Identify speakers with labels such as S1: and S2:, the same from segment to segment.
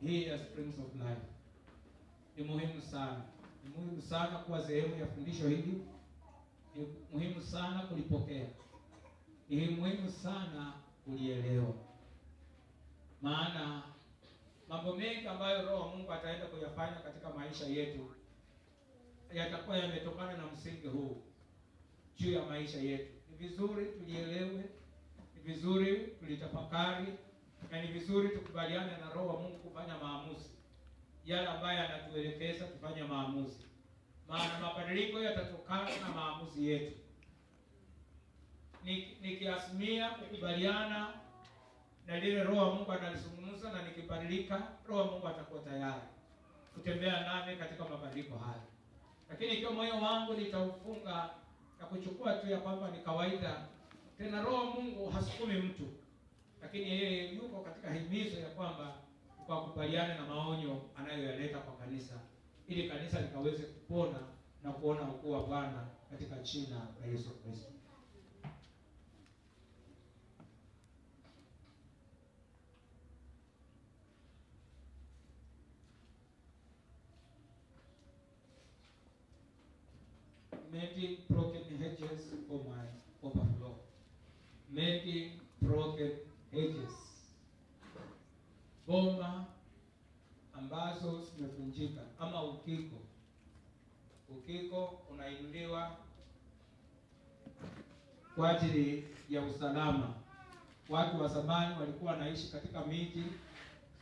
S1: hii ya Springs of Life. Ni muhimu sana. Ni muhimu sana kuwa sehemu ya fundisho hili. Ni muhimu sana kulipokea. Ni muhimu sana kulielewa. Maana mambo mengi ambayo Roho wa Mungu ataenda kuyafanya katika maisha yetu yatakuwa yametokana na msingi huu juu ya maisha yetu. Ni vizuri tulielewe, ni vizuri tulitafakari, na ni vizuri tukubaliane na Roho wa Mungu kufanya maamuzi yale ambayo anatuelekeza tufanye maamuzi. Maana mabadiliko yatatokana na maamuzi yetu. Nikiasimia kukubaliana na lile Roho wa Mungu analizungumza na nikibadilika, Roho wa Mungu atakuwa tayari kutembea nami katika mabadiliko haya. Lakini ikiwa moyo wangu nitaufunga na kuchukua tu ya kwamba ni kawaida, tena Roho wa Mungu hasukumi mtu, lakini yeye yuko katika himizo ya kwamba kwa kubaliana na maonyo anayoyaleta kwa kanisa, ili kanisa likaweze kupona na kuona ukuu wa Bwana katika jina la Yesu Kristo. Mending broken hedges for my overflow. Mending broken hedges. Boma ambazo zimevunjika ama ukiko. Ukiko unainuliwa kwa ajili ya usalama. Watu wa zamani walikuwa wanaishi katika miji,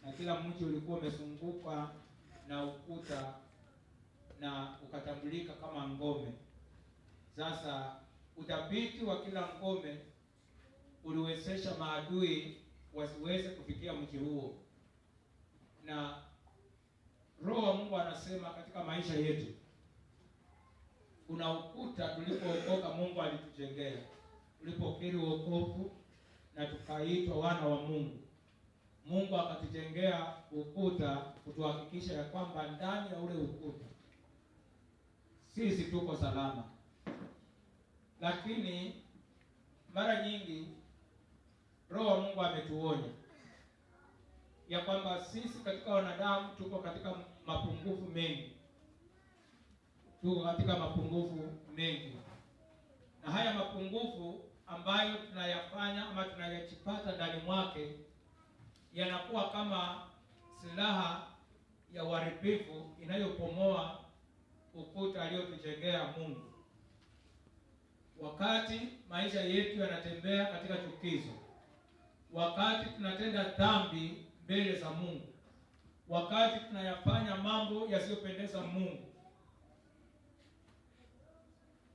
S1: na kila mji ulikuwa umezungukwa na ukuta na ukatambulika kama ngome. Sasa udhabiti wa kila ngome uliwezesha maadui wasiweze kufikia mji huo. Na Roho wa Mungu anasema katika maisha yetu kuna ukuta tulipookoka Mungu alitujengea. Tulipokiri wokovu na tukaitwa wana wa Mungu, Mungu akatujengea ukuta kutuhakikisha ya kwamba ndani ya ule ukuta sisi tuko salama. Lakini mara nyingi Roho wa Mungu ametuonya ya kwamba sisi katika wanadamu tuko katika mapungufu mengi. Tuko katika mapungufu mengi. Na haya mapungufu ambayo tunayafanya ama tunayachipata ndani mwake yanakuwa kama silaha ya uharibifu inayopomoa ukuta aliyotujengea Mungu. Wakati maisha yetu yanatembea katika chukizo, wakati tunatenda dhambi mbele za Mungu, wakati tunayafanya mambo yasiyopendeza Mungu,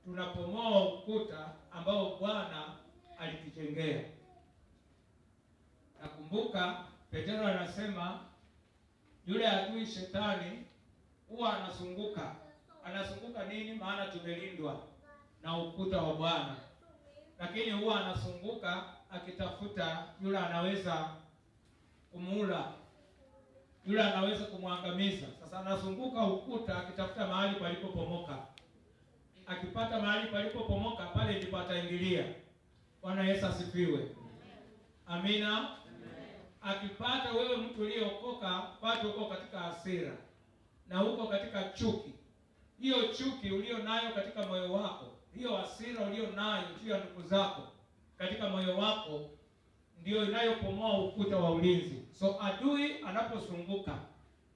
S1: tunapomoa ukuta ambao Bwana alitujengea. Nakumbuka Petro anasema yule adui shetani huwa anazunguka. Anazunguka nini? Maana tumelindwa na ukuta wa Bwana. Lakini huwa anazunguka akitafuta yule anaweza kumula, yule anaweza kumwangamiza. Sasa anazunguka ukuta akitafuta mahali palipopomoka. Akipata mahali palipopomoka, pale ndipo ataingilia. Bwana Yesu asifiwe. Amina. Amen. Akipata wewe mtu uliokoka, bado uko katika hasira na uko katika chuki, hiyo chuki ulio nayo katika moyo wako, hiyo hasira ulio nayo juu ya ndugu zako katika moyo wako, ndio inayopomoa ukuta wa ulinzi. So adui anapozunguka,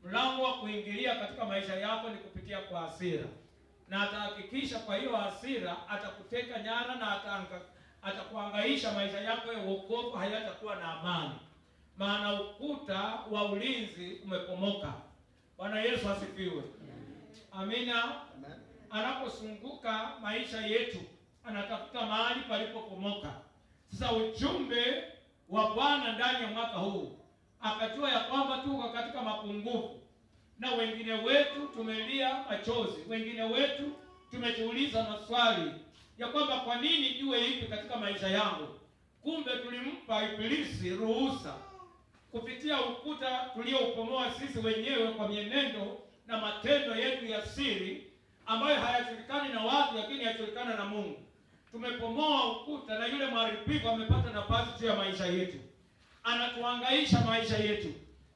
S1: mlango wa kuingilia katika maisha yako ni kupitia kwa hasira, na atahakikisha kwa hiyo hasira atakuteka nyara na atakuhangaisha. Maisha yako ya wokovu hayatakuwa na amani, maana ukuta wa ulinzi umepomoka. Bwana Yesu asifiwe. Amina. Amen. Anapozunguka maisha yetu anatafuta mahali palipopomoka. Sasa ujumbe wa Bwana ndani ya mwaka huu, akajua ya kwamba tuko katika mapungufu, na wengine wetu tumelia machozi, wengine wetu tumejiuliza maswali ya kwamba kwa nini iwe hivi katika maisha yangu. Kumbe tulimpa Ibilisi ruhusa kupitia ukuta tulioupomoa sisi wenyewe kwa mienendo na matendo yetu ya siri ambayo hayajulikani na watu, lakini yajulikana na Mungu. Tumepomoa ukuta na yule mharibifu amepata nafasi juu ya maisha yetu. Anatuhangaisha maisha yetu,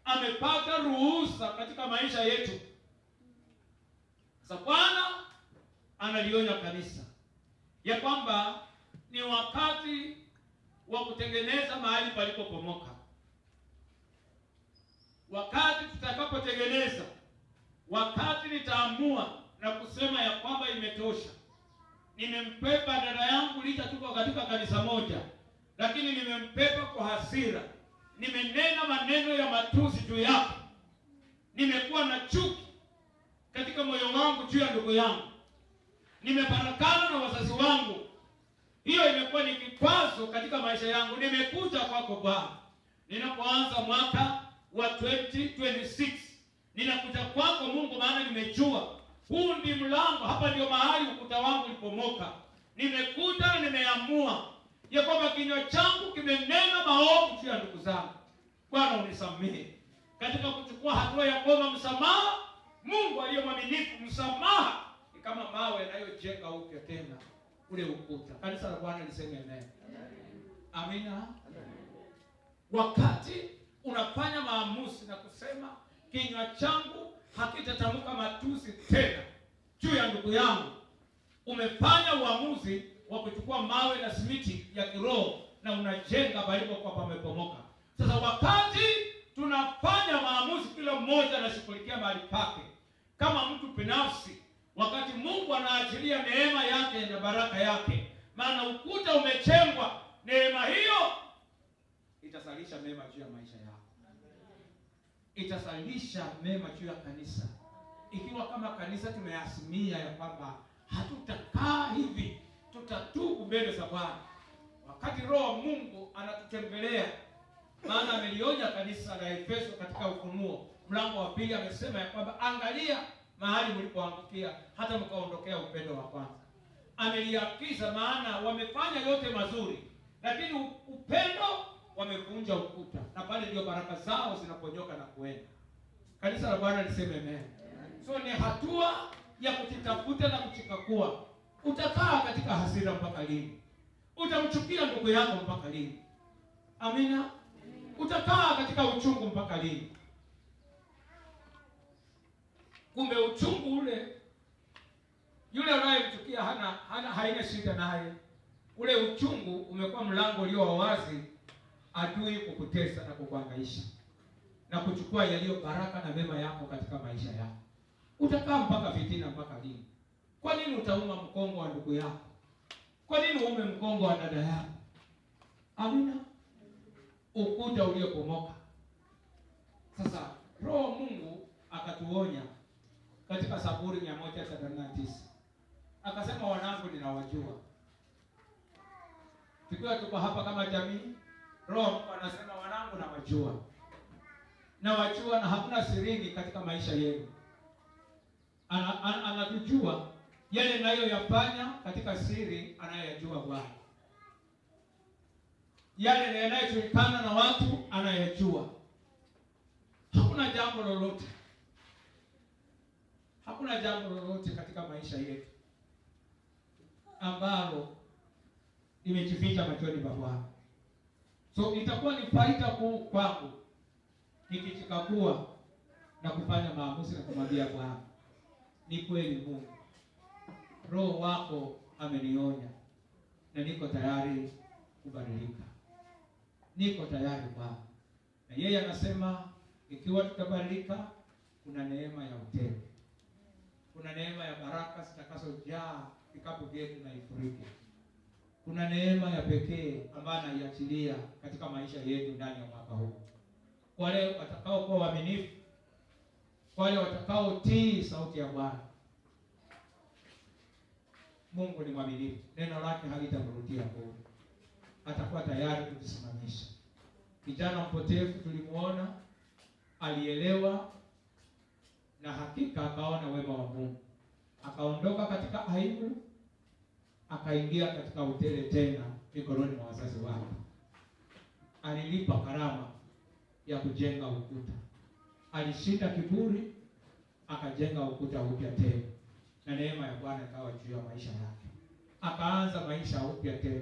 S1: amepata ruhusa katika maisha yetu. Sasa Bwana analionya kanisa ya kwamba ni wakati wa kutengeneza mahali palipopomoka. Wakati tutakapotengeneza, wakati nitaamua na kusema ya kwamba imetosha. Nimempepa dada yangu licha tuko katika kanisa moja, lakini nimempepa kwa hasira. Nimenena maneno ya matusi juu yake. Nimekuwa na chuki katika moyo wangu juu ya ndugu yangu. Nimefarakana na wazazi wangu. Hiyo imekuwa ni kikwazo katika maisha yangu. Nimekuja kwako Bwana. Ninapoanza mwaka wa 2026, ninakuja kwako Mungu, maana nimejua huu ndi mlango, hapa ndio mahali ukuta wangu ulipomoka. Nimekuja, nimeamua ya kwamba kinywa changu kimenena maovu juu ya ndugu zangu. Bwana unisamehe. Katika kuchukua hatua ya kuomba msamaha, Mungu aliye mwaminifu, msamaha ni kama mawe yanayojenga upya tena ule ukuta. Kanisa la Bwana liseme amen. Amina. Wakati unafanya maamuzi na kusema kinywa changu hakitatamka matusi tena juu ya ndugu yangu, umefanya uamuzi wa kuchukua mawe na simiti ya kiroho na unajenga palipokuwa pamepomoka. Sasa wakati tunafanya maamuzi, kila mmoja anashughulikia mahali pake kama mtu binafsi, wakati Mungu anaachilia neema yake na baraka yake, maana ukuta umejengwa, neema hiyo itasalisha mema juu ya maisha yako. Itasalisha mema juu ya kanisa. Ikiwa kama kanisa tumeasimia ya kwamba hatutakaa hivi, tutatubu mbele za Bwana. Wakati Roho wa Mungu anatutembelea, maana amelionya kanisa la Efeso katika Ufunuo mlango wa 2, amesema ya kwamba angalia mahali mlipoangukia hata mkaondokea upendo wa kwanza. Ameliakiza, maana wamefanya yote mazuri, lakini upendo wamevunja ukuta, na pale ndio baraka zao zinaponyoka na kuenda. Kanisa la Bwana liseme amen. So ni hatua ya kujitafuta na kujikagua. Utakaa katika hasira mpaka lini? Utamchukia ndugu yako mpaka lini? Amina. Utakaa katika uchungu mpaka lini? Kumbe uchungu ule, yule unayemchukia haina shida naye. Ule uchungu umekuwa mlango ulio wazi adui kukutesa na kukuhangaisha na kuchukua yaliyo baraka na mema yako katika maisha yako. Utakaa mpaka fitina mpaka lini? Kwa nini utauma mkongo wa ndugu yako? Kwa nini uume mkongo wa dada yako? Amina. Ukuta uliopomoka. Sasa Roho Mungu akatuonya katika Zaburi 139. Akasema, wanangu ninawajua. Tukiwa tuko hapa kama jamii, Roho Mungu anasema wanangu nawajua. Nawajua na hakuna sirini katika maisha yenu. Anatujua yale nayoyafanya katika siri, anayajua Bwana. Yale yanayojulikana na watu anayajua. Hakuna jambo lolote, hakuna jambo lolote katika maisha yetu ambalo limejificha machoni pa Bwana. So itakuwa ni faida kuu kwangu nikijikagua na kufanya maamuzi na kumwambia Bwana, ni kweli Mungu, Roho wako amenionya na niko tayari kubadilika. Niko tayari Bwana. Na yeye anasema ikiwa tutabadilika, kuna neema ya utele. Kuna neema ya baraka zitakazojaa vikapu vyetu na ifurike. Kuna neema ya pekee ambayo anaiachilia katika maisha yetu ndani ya mwaka huu. Wale watakao kuwa waaminifu, wale watakao tii sauti ya Bwana. Mungu ni mwaminifu. Neno lake halitamrudia bure. Atakuwa tayari kutusimamisha. Kijana mpotevu tulimuona, alielewa na hakika akaona wema wa Mungu. Akaondoka katika aibu, akaingia katika utele tena mikononi mwa wazazi wake. Alilipa gharama ya kujenga ukuta. Alishinda kiburi, akajenga ukuta upya tena. Na neema ya Bwana ikawa juu ya maisha yake. Akaanza maisha upya tena.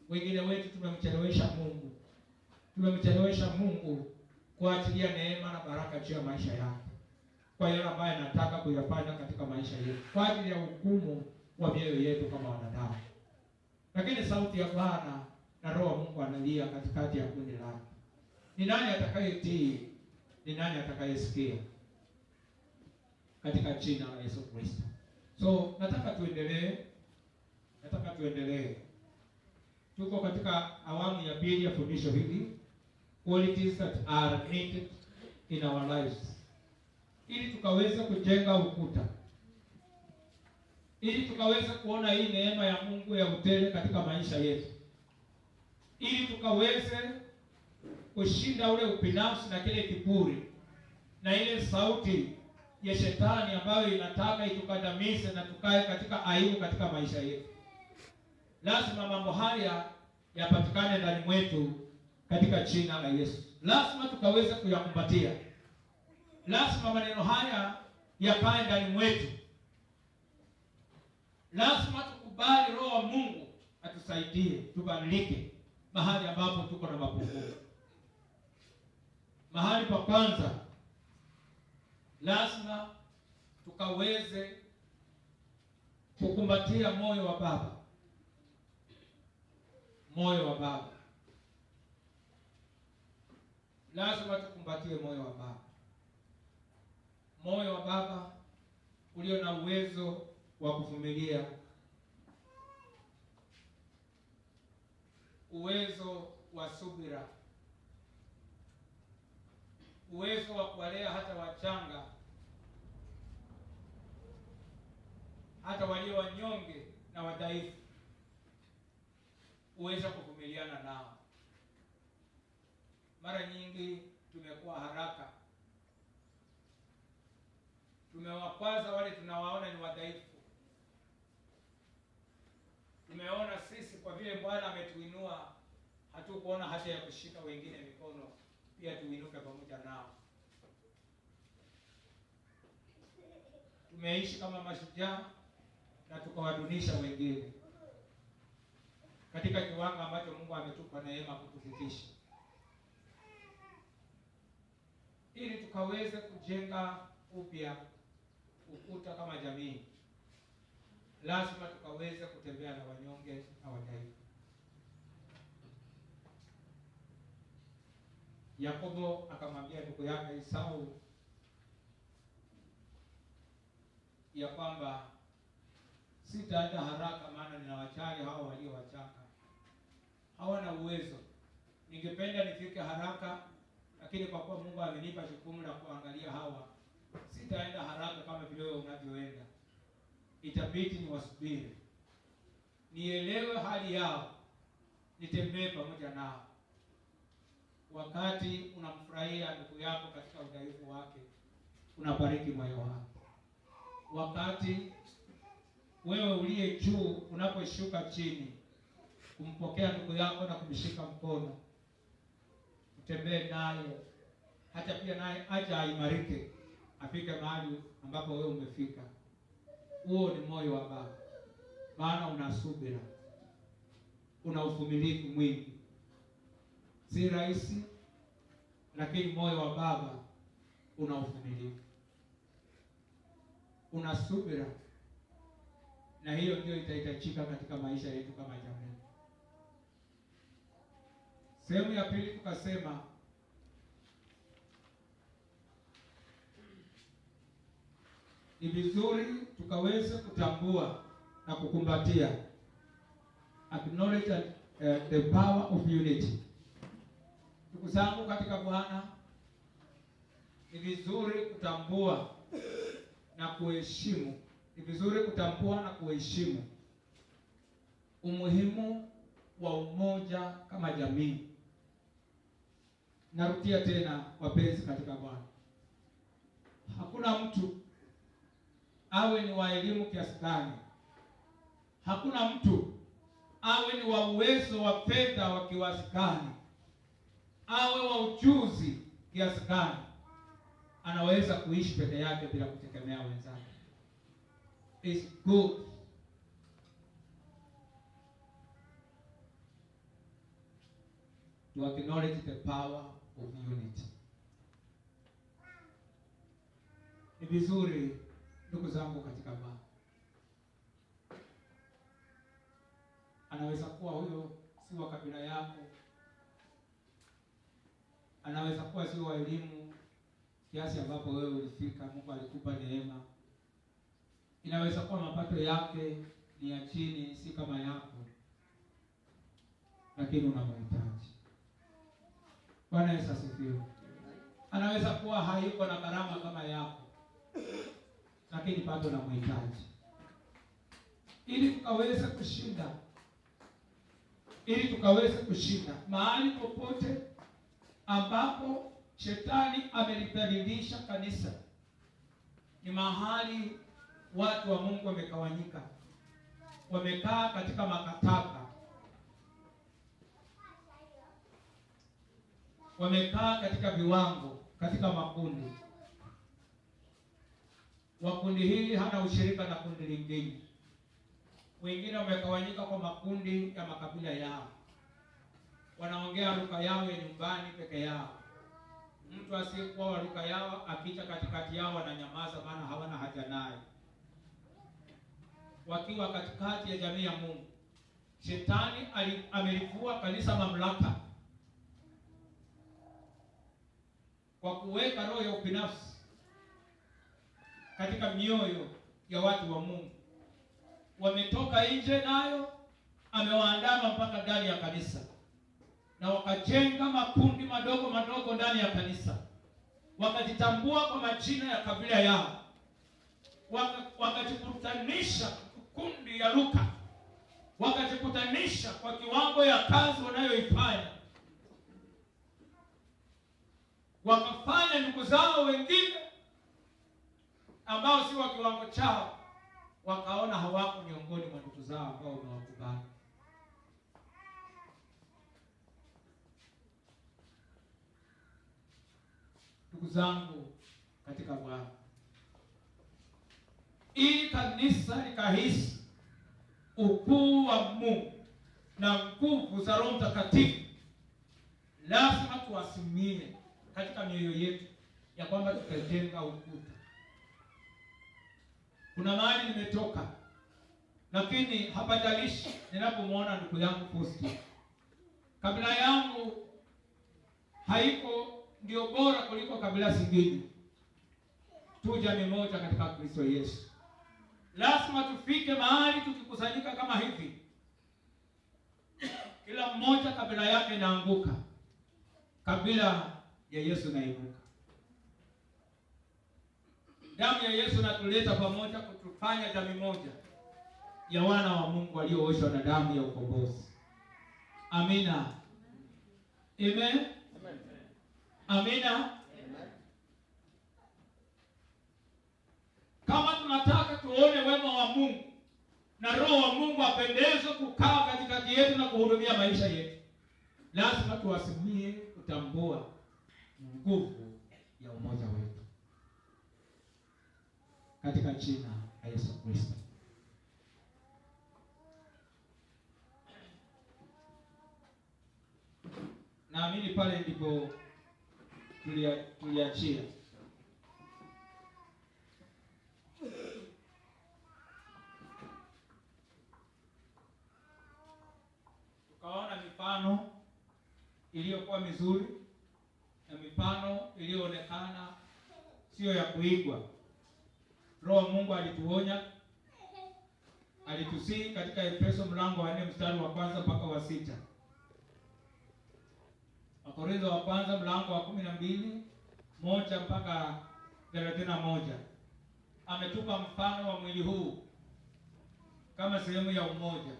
S1: Wengine wetu tumemchelewesha Mungu. Tumemchelewesha Mungu kuachilia neema na baraka juu ya maisha yake, kwa yale ambayo anataka kuyafanya katika maisha yetu, kwa ajili ya hukumu wa mioyo yetu kama wanadamu. Lakini sauti ya Bwana na Roho wa Mungu analia katikati ya kundi lake. Ni nani atakayetii? Ni nani atakayesikia? Katika jina la Yesu Kristo. So nataka tuendelee. Tuko katika awamu ya pili ya fundisho hili, qualities that are needed in our lives, ili tukaweze kujenga ukuta, ili tukaweze kuona hii neema ya Mungu ya utele katika maisha yetu, ili tukaweze kushinda ule ubinafsi na kile kiburi na ile sauti ya shetani ambayo inataka itukandamize na tukae katika aibu katika maisha yetu. Lazima mambo haya yapatikane ndani mwetu katika jina la Yesu. Lazima tukaweze kuyakumbatia. Lazima maneno haya yakae ndani mwetu. Lazima tukubali Roho wa Mungu atusaidie tubadilike mahali ambapo tuko na mapungufu. Mahali pa kwanza, lazima tukaweze kukumbatia moyo wa Baba. Moyo wa Baba. Lazima tukumbatie moyo wa Baba. Moyo wa Baba ulio na uwezo wa kuvumilia, uwezo wa subira, uwezo wa kuwalea hata wachanga, hata walio wanyonge na wadhaifu, uwezo kuvumiliana nao. Mara nyingi tumekuwa haraka, tumewakwaza wale tunawaona ni wadhaifu. Tumeona sisi kwa vile Bwana ametuinua, hatukuona haja ya kushika wengine mikono pia tuinuke pamoja nao. Tumeishi kama mashujaa na tukawadunisha wengine katika kiwango ambacho Mungu ametupa neema kutufikisha, ili tukaweze kujenga upya ukuta kama jamii. Lazima tukaweze kutembea na wanyonge na wadhaifu. Yakobo akamwambia ndugu yake Esau ya kwamba sitaenda haraka, maana ninawachali hao walio wachanga, hawana uwezo. Ningependa nifike haraka, lakini kwa kuwa Mungu amenipa jukumu la kuangalia hawa, sitaenda haraka kama vile wewe unavyoenda. Itabidi niwasubiri, nielewe hali yao, nitembee pamoja nao. Wakati unamfurahia ndugu yako katika udhaifu wake, unabariki moyo wake. Wakati wewe uliye juu unaposhuka chini kumpokea ndugu yako na kumshika mkono, utembee naye, hata pia naye aje aimarike, afike mahali ambapo wewe umefika. Huo ni moyo wa Baba. Maana una subira, una uvumilivu mwingi. Si rahisi, lakini moyo wa Baba una uvumilivu, una subira, na hiyo ndio itahitajika katika maisha yetu kama jamii. Sehemu ya pili tukasema ni vizuri tukaweze kutambua na kukumbatia, acknowledge the power of unity. Ndugu zangu katika Bwana, ni vizuri kutambua na kuheshimu, ni vizuri kutambua na kuheshimu umuhimu wa umoja kama jamii. Narudia tena, wapenzi katika Bwana, hakuna mtu awe ni wa elimu kiasi gani, hakuna mtu awe ni wa uwezo wa fedha wa kiasi gani, awe wa ujuzi kiasi gani, anaweza kuishi peke yake bila kutegemea wenzake. It's good to acknowledge the power of unity. Ni vizuri ndugu zangu katika Bwana, anaweza kuwa huyo si wa kabila yako, anaweza kuwa si wa elimu kiasi ambapo wewe ulifika, Mungu alikupa neema. Inaweza kuwa mapato yake ni ya chini, si kama yako, lakini unamhitaji. Bwana Yesu asifiwe. Anaweza kuwa hayuko na karama kama yako, lakini bado unamhitaji. Ili tukaweze kushinda mahali popote ambapo shetani amelidhalilisha kanisa, ni mahali watu wa Mungu wamekawanyika, wamekaa katika makataka, wamekaa katika viwango, katika makundi. Wakundi hili hana ushirika na kundi lingine. Wengine wamekawanyika kwa makundi ya makabila yao, wanaongea lugha yao ya nyumbani peke yao. Mtu asiyekuwa wa lugha yao akija katikati yao wananyamaza, maana hawana haja naye. Wakiwa katikati ya jamii ya Mungu, shetani amelivua kanisa mamlaka kwa kuweka roho ya ubinafsi katika mioyo ya watu wa Mungu. Wametoka nje, nayo amewaandama mpaka ndani ya kanisa, na wakajenga makundi madogo madogo ndani ya kanisa, wakajitambua kwa majina ya kabila yao, wakajikutanisha kundi ya Luka, wakajikutanisha kwa kiwango ya kazi wanayoifanya, wakafanya ndugu zao wengine ambao si wa kiwango chao, wakaona hawako miongoni mwa ndugu zao ambao wamewakubali. Ndugu zangu katika Bwana, ili kanisa likahisi ukuu wa Mungu na nguvu za Roho Mtakatifu, lazima tuasimie katika mioyo yetu ya kwamba tutajenga ukuta. Kuna mahali nimetoka, lakini hapajalishi ninapomwona ndugu yangu Faustin, kabila yangu haiko ndio bora kuliko kabila zingine. Tu jamii moja katika Kristo Yesu. Lazima tufike mahali tukikusanyika kama hivi, kila mmoja kabila yake inaanguka, kabila ya Yesu inainuka. Damu ya Yesu inatuleta pamoja, kutufanya jamii moja ya wana wa Mungu waliooshwa na damu ya ukombozi. Amina. Amen. Amina. Kama tunataka tuone wema wa Mungu na Roho wa Mungu apendezwe kukaa katikati yetu na kuhudumia maisha yetu, lazima tuwasimie kutambua nguvu ya umoja wetu katika jina la Yesu Kristo. Naamini pale ndipo tuliachia. Tukaona mifano iliyokuwa mizuri na mifano iliyoonekana sio ya kuigwa. Roho Mungu alituonya, alitusihi katika Efeso mlango wa 4 mstari wa 1 mpaka wa 6. Wakorintho wa kwanza mlango wa 12 1 mpaka 31. Ametupa mfano wa mwili huu kama sehemu ya umoja,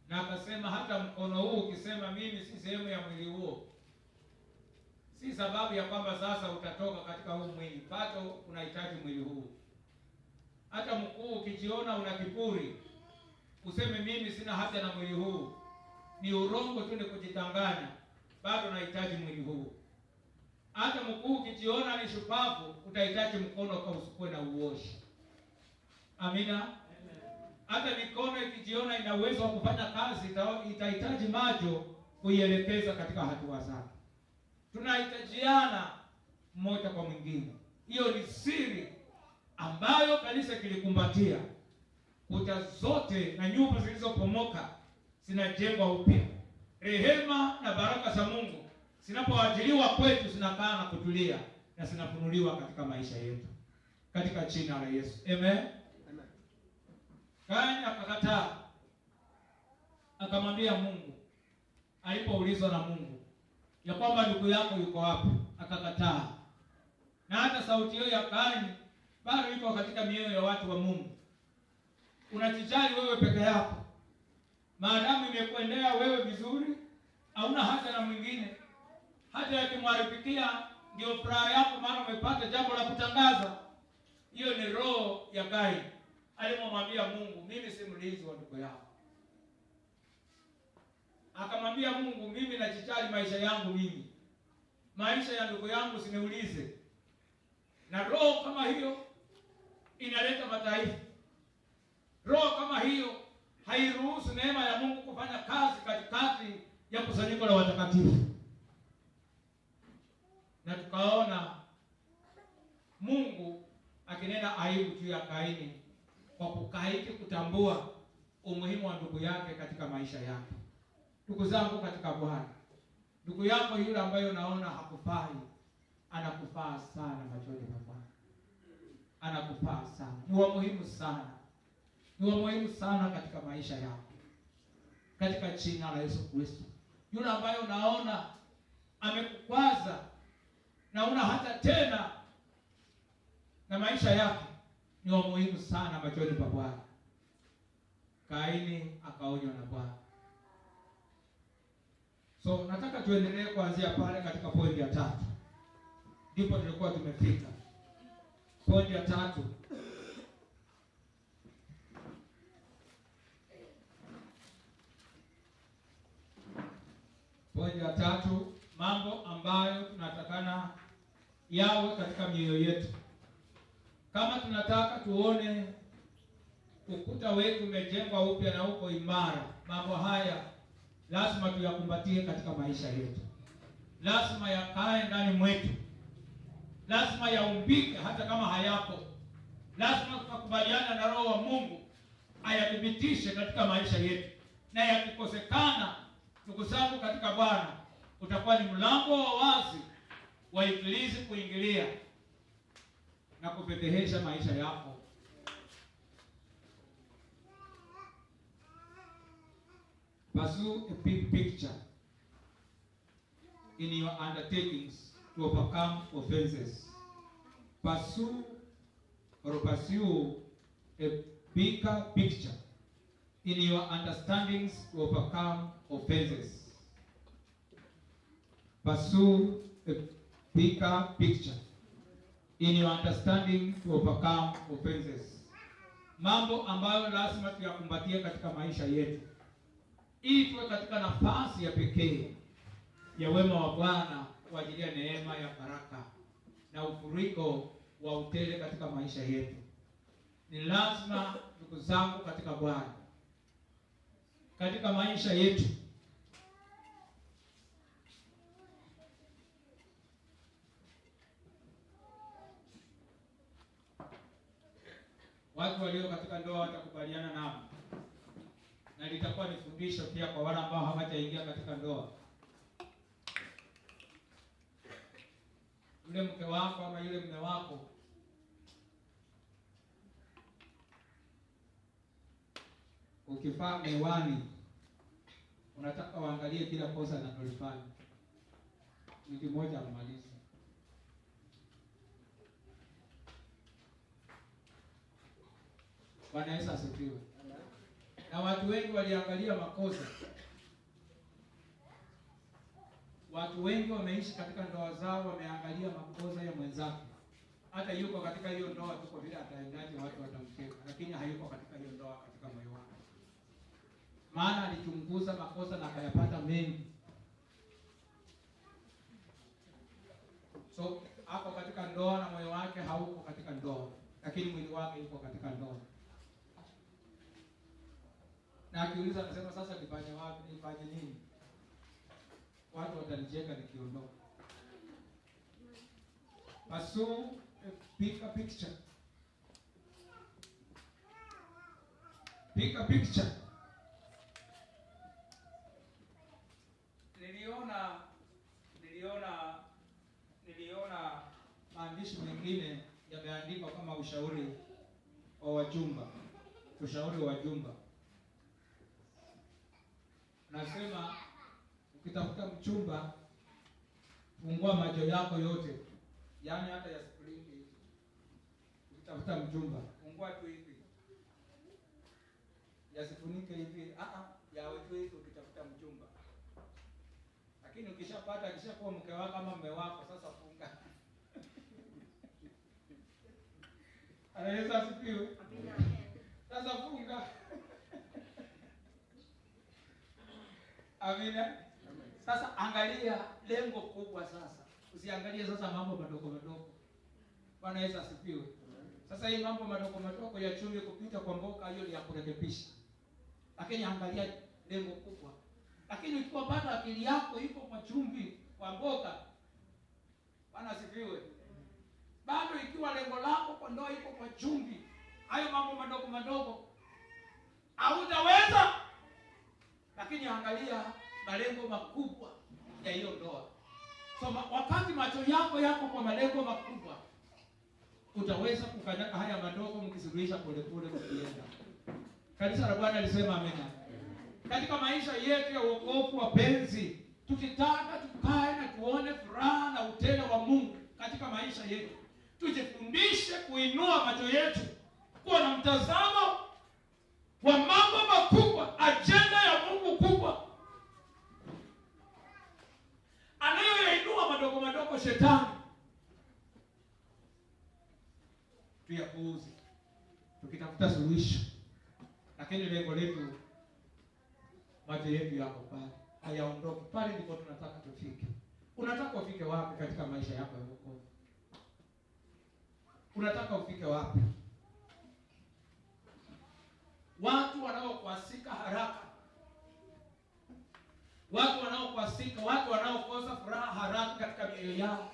S1: na akasema hata mkono huu ukisema mimi si sehemu ya mwili huo, si sababu ya kwamba sasa utatoka katika huu mwili, bado unahitaji mwili huu. Hata mkuu ukijiona una kiburi, useme mimi sina haja na mwili huu, ni urongo tu, ni kujitanganya, bado unahitaji mwili huu. Hata mkuu ukijiona ni shupavu, utahitaji mkono kwa usukue na uoshi. Amina. Hata mikono ikijiona ina uwezo wa kufanya kazi, itahitaji macho kuielekeza katika hatua zake. Tunahitajiana mmoja kwa mwingine. Hiyo ni siri kanisa kilikumbatia, kuta zote na nyumba zilizopomoka zinajengwa upya. Rehema na baraka za Mungu zinapoajiliwa kwetu, zinakaa na kutulia na zinafunuliwa katika maisha yetu, katika jina la Yesu. Amen. Amen. Kaini akakataa, akamwambia Mungu, alipoulizwa na Mungu ya kwamba ndugu yako yuko wapi, akakataa. Na hata sauti hiyo ya Kaini bado iko katika mioyo ya watu wa Mungu. Unajijali wewe peke yako, maadamu imekuendea wewe vizuri, hauna haja na mwingine. Hata yakimwarifikia ndio furaha yako, maana umepata jambo la kutangaza. Hiyo ni roho ya Kaini alimwambia Mungu, mimi si mlinzi wa ndugu yako. Akamwambia Mungu, mimi najijali maisha yangu mimi, maisha ya ndugu yangu siniulize. Na roho kama hiyo inaleta mataifa. Roho kama hiyo hairuhusu neema ya Mungu kufanya kazi katikati ya kusanyiko la watakatifu. Na tukaona Mungu akinena aibu juu ya Kaini kwa kukaidi kutambua umuhimu wa ndugu yake katika maisha yake. Ndugu zangu katika Bwana, ndugu yako yule ambaye unaona hakufai, anakufaa sana machoni pa Bwana. Anakufaa sana. Ni wa muhimu sana. Ni wa muhimu sana katika maisha yako, katika jina la Yesu Kristo. Yule ambaye unaona amekukwaza na una hata tena na maisha yake, ni wa muhimu sana machoni pa Bwana. Kaini akaonywa na Bwana. So nataka tuendelee kuanzia pale katika pointi ya 3. Ndipo tulikuwa tumefika. Pointi ya 3. Pointi ya 3, mambo ambayo tunatakana yawe katika mioyo yetu. Kama tunataka tuone ukuta wetu umejengwa upya na uko imara, mambo haya lazima tuyakumbatie katika maisha yetu. Lazima yakae ndani mwetu. Lazima yaumbike hata kama hayako. Lazima tukubaliana na Roho wa Mungu ayathibitishe katika maisha yetu. Na yakikosekana, ndugu zangu katika Bwana, utakuwa ni mlango wa wazi wa ibilisi kuingilia na kupepehesha maisha yako. Pursue a big picture in your undertakings to overcome offenses. Pursue a bigger picture in your understandings to overcome offenses. Pursue a bigger picture in your understanding to overcome offenses. Mambo ambayo lazima tuyakumbatie katika maisha yetu, ili tuwe katika nafasi ya pekee ya wema wa Bwana kwa ajili ya neema ya baraka na ufuriko wa utele katika maisha yetu. Ni lazima ndugu zangu katika Bwana, katika maisha yetu watu walio katika ndoa watakubaliana nami, na litakuwa ni fundisho pia kwa wale ambao hawajaingia katika ndoa. Yule mke wako ama yule mume wako ukifaa mewani, unataka waangalie kila kosa analofanya. Wiki moja amalize. Bwana Yesu asifiwe. Na watu wengi waliangalia makosa. Watu wengi wameishi katika ndoa zao wameangalia makosa ya mwenzake. Hata yuko katika hiyo ndoa tuko vile ataendaje watu watamcheka, lakini hayuko katika hiyo ndoa katika moyo wake. Maana alichunguza makosa na akayapata mengi. So hapo katika ndoa na moyo wake hauko katika ndoa, lakini mwili wake yuko katika ndoa. Na akiuliza anasema sasa nifanye wapi, nifanye nini? Watu watanicheka nikiondoka. Pursue a bigger picture Piga picture. Niliona maandishi mengine yameandikwa kama ushauri wa wajumba. Ushauri wa wajumba. Nasema ukitafuta mchumba, fungua macho yako yote. Yaani hata ya spring hivi. Ukitafuta mchumba, fungua tu hivi. Yasifunike hivi. Yawe tu hivi ukitafuta mchumba. Lakini ukishapata, akishakuwa mke wako ama mume wako, sasa funga. Anaweza asipiwe. Sasa funga. Amina. Sasa angalia lengo kubwa sasa. Usiangalie sasa mambo madogo madogo. Bwana Yesu asifiwe. Sasa hii mambo madogo madogo ya chumvi kupita kwa mboka, hiyo ni ya kurekebisha. Lakini angalia lengo kubwa. Lakini ukiwa bado akili yako iko kwa chumvi, kwa mboga, Bwana asifiwe. Bado ikiwa lengo lako kwa ndoa iko kwa chumvi, hayo mambo madogo madogo hautaweza. Lakini angalia malengo makubwa ya hiyo ndoa. So wakati macho yako kwa malengo makubwa, utaweza kukanyaga haya madogo mkisuluhisha pole pole kukienda. Kanisa la Bwana lisema amena. Katika maisha yetu ya wokovu, wapenzi, tukitaka tukae na tuone furaha na utele wa Mungu katika maisha yetu, tujifundishe kuinua macho yetu kuwa na mtazamo wa mambo makubwa, ajenda ya Mungu kubwa anayoyainua madogo madogo shetani. Tuyapuuze tukitafuta suluhisho, lakini lengo letu, macho yetu yako pale, hayaondoki pale. Ndipo tunataka tufike. Unataka ufike wapi katika maisha yako ya wokovu? Unataka ufike wapi? Watu wanaokwasika haraka, watu wanaokosa furaha haraka katika mioyo yao,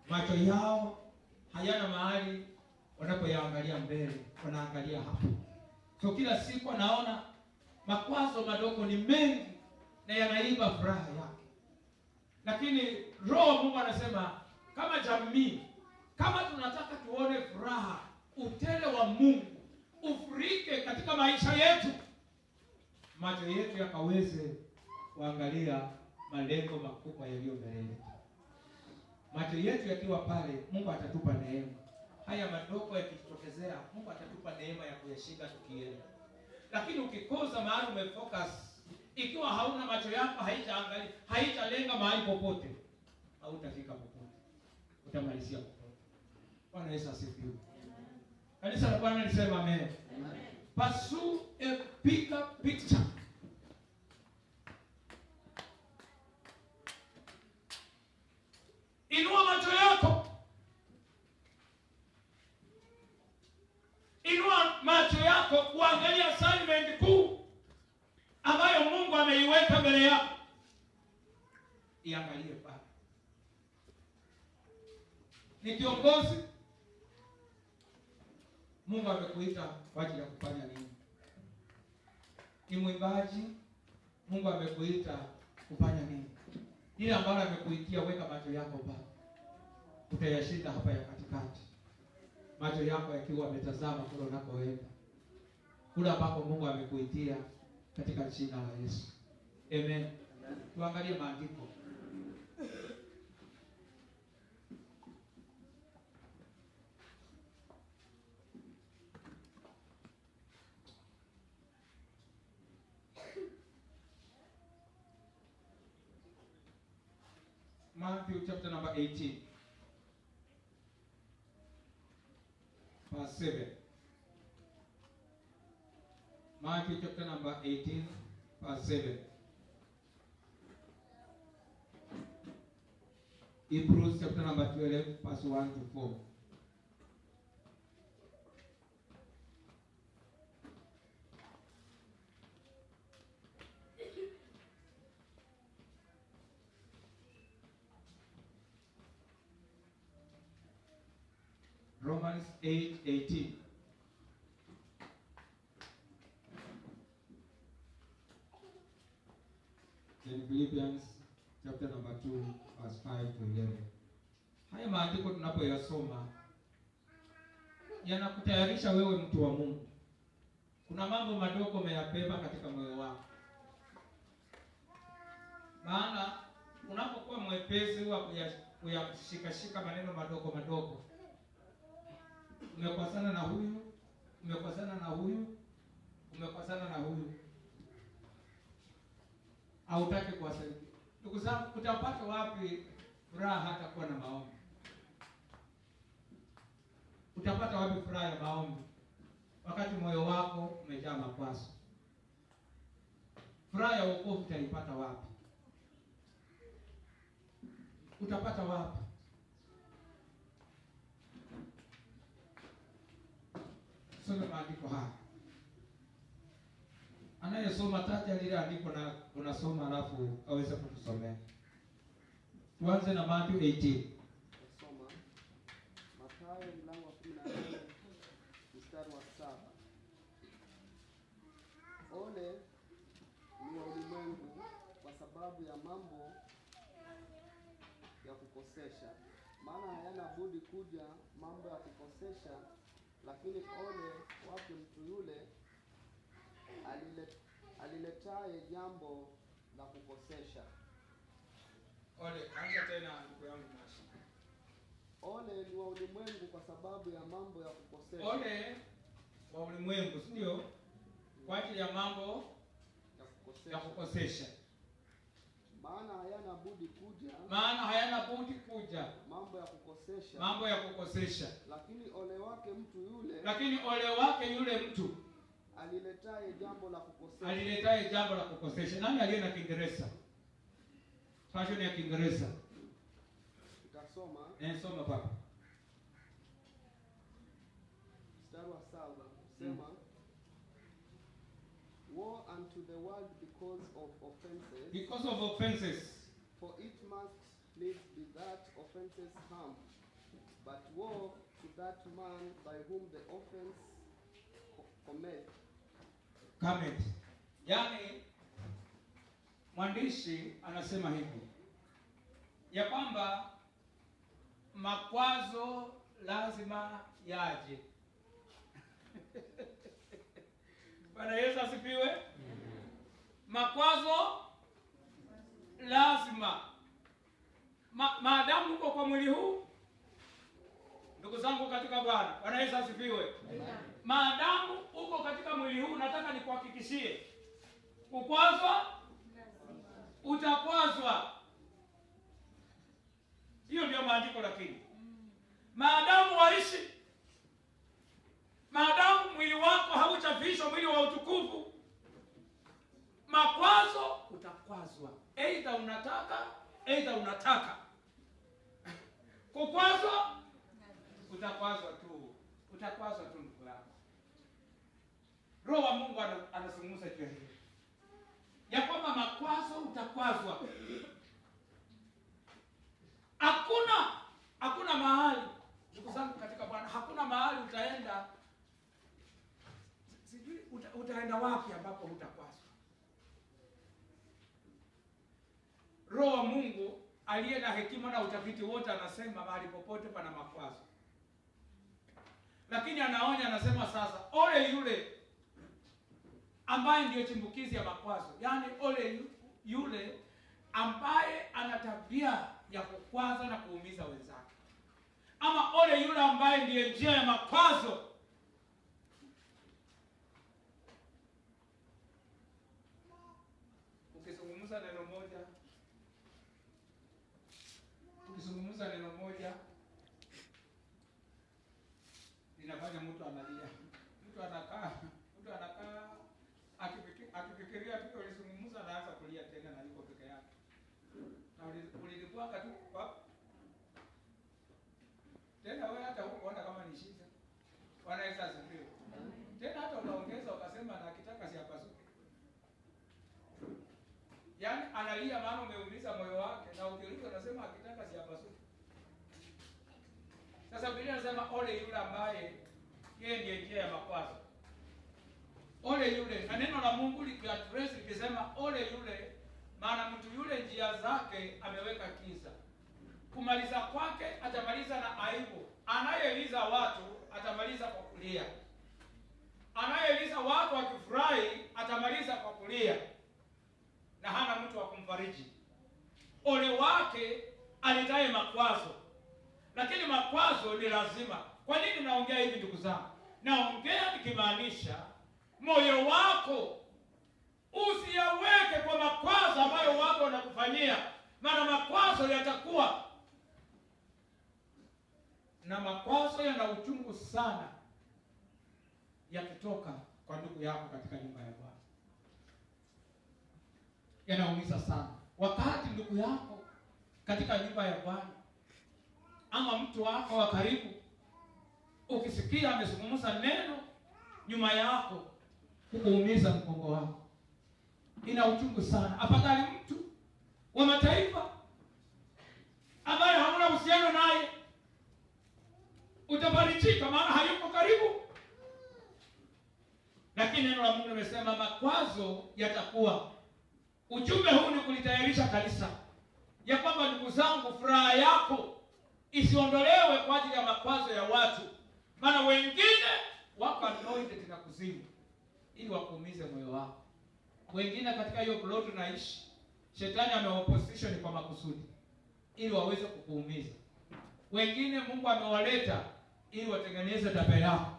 S1: macho yao hayana mahali wanapoyaangalia mbele, wanaangalia hapo. So kila siku anaona makwazo madogo ni mengi na yanaiba furaha yake. Lakini Roho Mungu anasema kama jamii, kama tunataka tuone furaha, utele wa Mungu ufurike katika maisha yetu, macho yetu yakaweze kuangalia malengo makubwa yaliyo mbele yetu. Macho yetu yakiwa pale, Mungu atatupa neema. Haya madogo yakitokezea, Mungu atatupa neema ya kuyashika tukienda. Lakini ukikosa mahali umefocus, ikiwa hauna macho yako haitaangalia, haitalenga mahali popote, hautafika popote. Utamalizia popote. Bwana Yesu asifiwe. Kanisa la Bwana lisema amen. Pursue a bigger picture. Inua macho yako. Inua macho yako kuangalia assignment kuu ambayo Mungu ameiweka mbele yako. Iangalie pale. Ni kiongozi, Mungu amekuita kwa ajili ya kufanya nini? Ni mwimbaji, Mungu amekuita kufanya nini? Ile ambayo amekuitia, weka macho yako pale. Utayashinda hapa ya katikati. Macho yako yakiwa yametazama kule unakoenda, kule ambako Mungu amekuitia, katika jina la Yesu. Amen. Tuangalie maandiko. Matthew chapter number 18, verse 7. Matthew chapter number 18, verse 7. Hebrews chapter number 12, verse 1 to 4. Romans 8:18. Philippians chapter number 2 verse 5 to 11. Haya maandiko tunapoyasoma yanakutayarisha wewe mtu wa Mungu. Kuna mambo madogo umeyabeba katika moyo wako. Maana unapokuwa mwepesi wa kuyashika maneno madogo madogo, umekosana na huyu, umekosana na huyu, umekosana na huyu, hautaki kuwasaidia. Ndugu zangu, utapata wapi furaha hata kuwa na maombi? Utapata wapi furaha ya maombi wakati moyo wako umejaa makwazo? Furaha ya wokovu utaipata wapi? Utapata wapi? Soma maandiko haya. Anayesoma taja lile andiko na unasoma alafu aweze kutusomea. Tuanze na Mathayo 18.
S2: Soma Mathayo mlango wa 14 mstari wa 7. Ole ni wa ulimwengu kwa sababu ya mambo ya kukosesha, maana hayana budi kuja mambo ya kukosesha, lakini ole wake mtu yule aliletaye jambo la kukosesha.
S1: Ole, anza tena andiko yangu mashi.
S2: Ole ni wa ulimwengu kwa sababu ya mambo ya kukosesha.
S1: Ole wa ulimwengu, ndio kwa ajili ya mambo ya kukosesha.
S2: Maana hayana budi kuja
S1: mambo ya kukosesha.
S2: Lakini ole wake
S1: yule mtu
S2: aliletaye jambo la kukosesha.
S1: Nani aliye na Kiingereza? Passion ya Kiingereza.
S2: Tutasoma.
S1: Soma papa.
S2: Mstari wa 7 sema, woe unto the world because of offenses. For it must needs be that offenses come. But woe to that man by whom the offense cometh.
S1: Yaani mwandishi anasema hivi ya kwamba makwazo lazima yaje. Bwana Yesu asifiwe. Makwazo lazima. Maadamu uko kwa mwili huu, ndugu zangu katika Bwana, Bwana Yesu asifiwe. Maadamu uko katika mwili huu, nataka nikuhakikishie, kukwazwa utakwazwa. Hiyo ndio maandiko. Lakini maadamu waishi, maadamu mwili wako haujavishwa mwili wa utukufu, makwazo utakwazwa. Aidha unataka kukwazwa, utakwazwa tu ndugu yangu. Roho wa Mungu anazungumza juu hili ya kwamba makwazo utakwazwa. Hakuna mahali, ndugu zangu katika Bwana, hakuna mahali utaenda, sijui utaenda wapi ambapo hutakwazwa. Roho wa Mungu aliye na hekima na utafiti wote anasema mahali popote pana makwazo. Lakini anaonya, anasema sasa, ole yule ambaye ndiyo chimbukizi ya makwazo. Yaani ole yule ambaye ana tabia ya kukwaza na kuumiza wenzake. Ama ole yule ambaye ndiye njia ya makwazo. Ukizungumza neno moja linafanya mtu analia. Mtu anakaa akifikiria tu ulizungumza, anaanza kulia tena na yuko peke yake. Na ulilipanga tu tena wewe hata hukuona kama ni shida. Bwana Yesu asifiwe. Tena hata unaongeza ukasema na akitaka siapasuke. Yaani analia maana umeumiza moyo wake, na ukiuliza unasema akitaka siapasuke. Sasa Biblia inasema ole yule ambaye yeye ndiye njia ya makwazo. Ole yule, na neno la Mungu likiaddress likisema ole yule maana mtu yule njia zake ameweka kiza. Kumaliza kwake atamaliza na aibu. Anayeliza watu atamaliza kwa kulia. Anayeliza watu akifurahi atamaliza kwa kulia, na hana mtu wa kumfariji. Ole wake alitaye makwazo. Lakini makwazo ni lazima. Kwa nini naongea hivi ndugu zangu? Naongea nikimaanisha moyo wako usiyaweke kwa makwazo ambayo watu wanakufanyia, maana makwazo yatakuwa, na makwazo yana uchungu sana yakitoka kwa ndugu yako katika nyumba ya Bwana. Yanaumiza sana wakati ndugu yako katika nyumba ya Bwana ama mtu wako wa karibu ukisikia amezungumza neno nyuma yako kukuumiza mgongo wako. Ina uchungu sana. Afadhali mtu wa mataifa ambaye hamna uhusiano naye utafarijika, maana hayuko karibu. Lakini neno la Mungu limesema makwazo yatakuwa. Ujumbe huu ni kulitayarisha kanisa ya kwamba ndugu zangu, furaha yako isiondolewe kwa ajili ya makwazo ya watu, maana wengine wako anointed na kuzimu ili wakuumize moyo wako. Wengine katika hiyo plot tunaishi, shetani ameopposition kwa makusudi ili waweze kukuumiza. Wengine Mungu amewaleta ili watengeneze tabia yako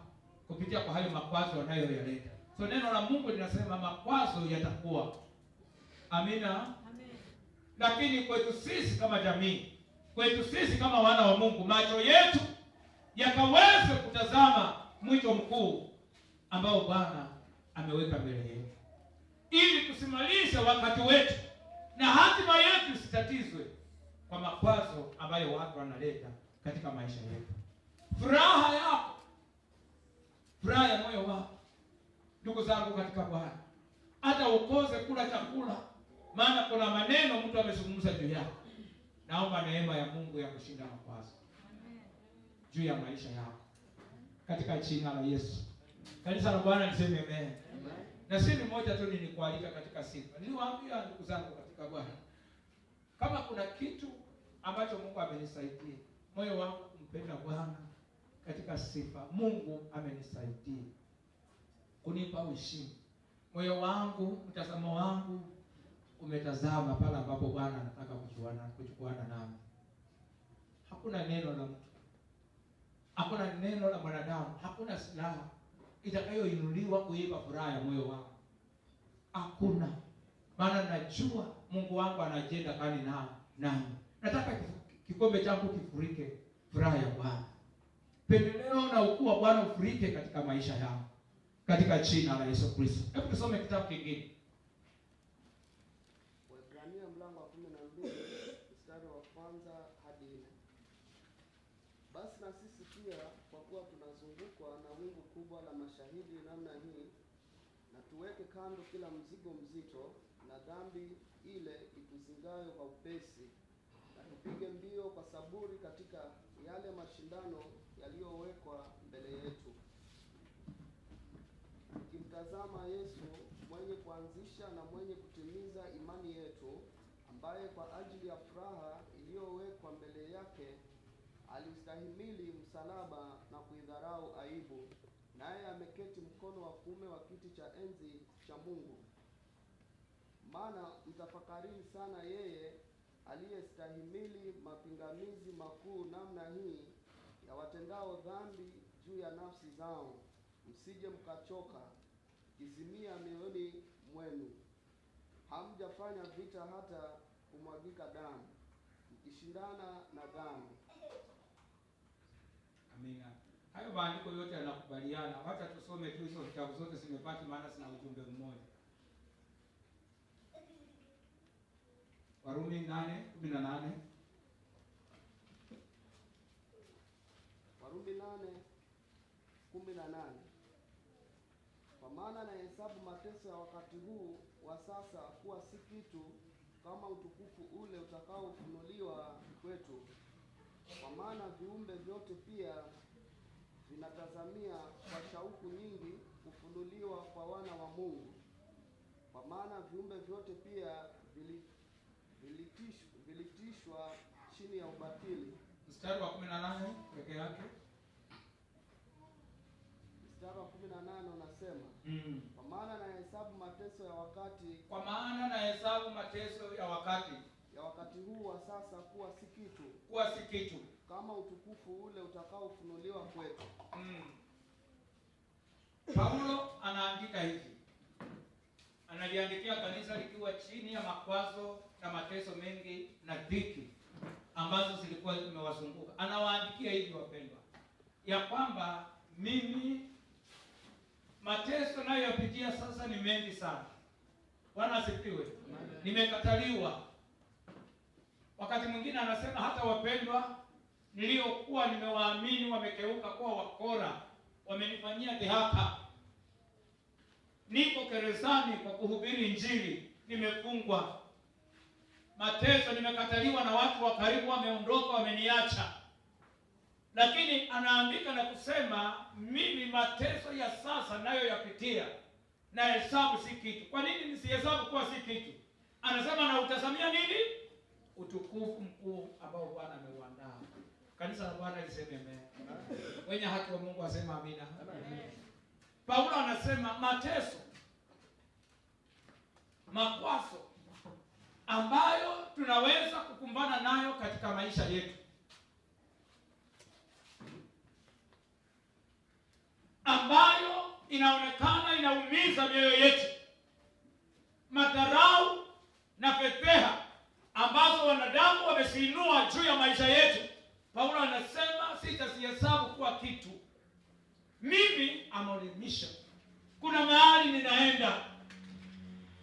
S1: kupitia kwa hayo makwazo wanayoyaleta. So neno la Mungu linasema makwazo yatakuwa. Amina. Amen. Lakini kwetu sisi kama jamii, kwetu sisi kama wana wa Mungu, macho yetu yakaweze kutazama mwito mkuu ambao Bwana ameweka mbele yetu, ili tusimalize wakati wetu na hatima yetu isitatizwe kwa makwazo ambayo watu wanaleta katika maisha yetu. Furaha yako, furaha ya moyo wako, ndugu zangu katika Bwana, hata ukoze kula chakula, maana kuna maneno mtu amezungumza juu yako. Naomba neema ya Mungu ya kushinda makwazo juu ya maisha yako katika jina la Yesu. Kanisa la Bwana liseme amen. Na siri moja tu nilikualika katika sifa. Niliwaambia ndugu zangu katika Bwana, kama kuna kitu ambacho Mungu amenisaidia, moyo wangu kumpenda Bwana katika sifa. Mungu amenisaidia kunipa ushindi. Moyo wangu, mtazamo wangu umetazama pale ambapo Bwana anataka kuchukuana nami. Hakuna neno la mtu, hakuna neno la mwanadamu, hakuna silaha itakayoinuliwa kuiba furaha ya moyo wangu. Hakuna. Maana najua Mungu wangu ana ajenda kali nami. Nataka kikombe changu kifurike furaha ya Bwana. Pendeleo na ukuu wa Bwana ufurike katika maisha yangu katika jina la Yesu Kristo. Hebu tusome kitabu kingine.
S2: Waebrania mlango wa 12 mstari wa 1 hadi 4. Basi na sisi pia, kwa kuwa tunazungukwa na wingu kubwa la mashahidi namna hii, na tuweke kando kila mzigo mzito na dhambi ile ituzingayo kwa upesi, na tupige mbio kwa saburi katika yale mashindano yaliyowekwa mbele yetu, tukimtazama Yesu mwenye kuanzisha na mwenye kutimiza imani yetu, ambaye kwa ajili ya furaha iliyowekwa mbele yake alistahimili msalaba na kuidharau aibu, naye ameketi mkono wa kuume wa kiti cha enzi cha Mungu. Maana mtafakarini sana yeye aliyestahimili mapingamizi makuu namna hii ya watendao dhambi juu ya nafsi zao, msije mkachoka kizimia mioyoni mwenu. Hamjafanya vita hata kumwagika damu, mkishindana na dhambi.
S1: Amina. Hayo maandiko yote yanakubaliana. Wacha tusome tu hizo vitabu zote zimepata, maana zina ujumbe mmoja. Warumi 8:18.
S2: Warumi 8:18. Kwa maana nahesabu mateso ya wakati huu wa sasa kuwa si kitu kama utukufu ule utakaofunuliwa kwetu. Kwa maana viumbe vyote pia vinatazamia kwa shauku nyingi kufunuliwa kwa wana wa Mungu. Kwa maana viumbe vyote pia vilitishwa chini ya ubatili.
S1: Mstari wa 18 peke yake.
S2: Mstari wa 18 unasema, kwa maana nahesabu mateso ya wakati, ya wakati huu wa sasa kuwa si kitu, kama utukufu ule utakaofunuliwa kwetu.
S1: Paulo anaandika hivi. Analiandikia kanisa likiwa chini ya makwazo na mateso mengi na dhiki ambazo zilikuwa zimewazunguka. Anawaandikia hivi wapendwa, ya kwamba mimi mateso nayoyapitia sasa ni mengi sana. Bwana asifiwe. Nimekataliwa. Wakati mwingine anasema hata wapendwa niliokuwa nimewaamini wamekeuka kuwa wakora, wamenifanyia dhihaka. Niko gerezani kwa kuhubiri Injili, nimefungwa. Mateso, nimekataliwa na watu wa karibu, wameondoka, wameniacha. Lakini anaandika na kusema mimi mateso ya sasa nayo yapitia na hesabu si kitu. Kwa nini nisihesabu kuwa si kitu? Anasema na utazamia nini? Utukufu mkuu ambao Bwana ameuandaa. Kanisa la Bwana liseme amen. Wenye haki wa Mungu wasema amina. Paulo anasema mateso, makwazo ambayo tunaweza kukumbana nayo katika maisha yetu, ambayo inaonekana inaumiza mioyo yetu, madharau na fedheha ambazo wanadamu wamesiinua juu ya maisha yetu. Paulo anasema sitazihesabu kuwa kitu. Mimi amonimisha. Kuna mahali ninaenda,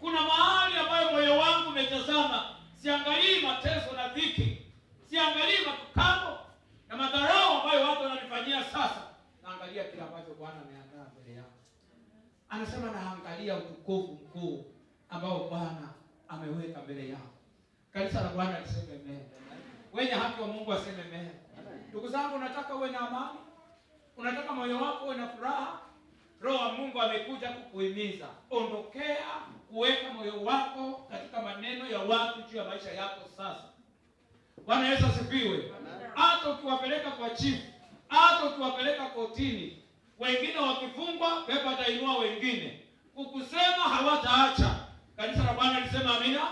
S1: kuna mahali ambayo moyo wangu umetazama. Siangalii mateso na dhiki, siangalii matukano na madharau ambayo watu wananifanyia sasa. Naangalia kile ambacho Bwana ameandaa mbele yangu. Anasema naangalia utukufu mkuu ambao Bwana ameweka mbele yangu. Kanisa la Bwana liseme amen. Wenye haki wa Mungu waseme amen. Ndugu zangu, unataka uwe na amani? Unataka moyo wako uwe na furaha? Roho wa Mungu amekuja kukuhimiza. Ondokea kuweka moyo wako katika maneno ya watu juu ya maisha yako sasa. Bwana Yesu asifiwe. Hata ukiwapeleka kwa chifu, hata ukiwapeleka kotini, wengine wakifungwa, pepo atainua wengine. Kukusema hawataacha. Kanisa la Bwana lisema amina.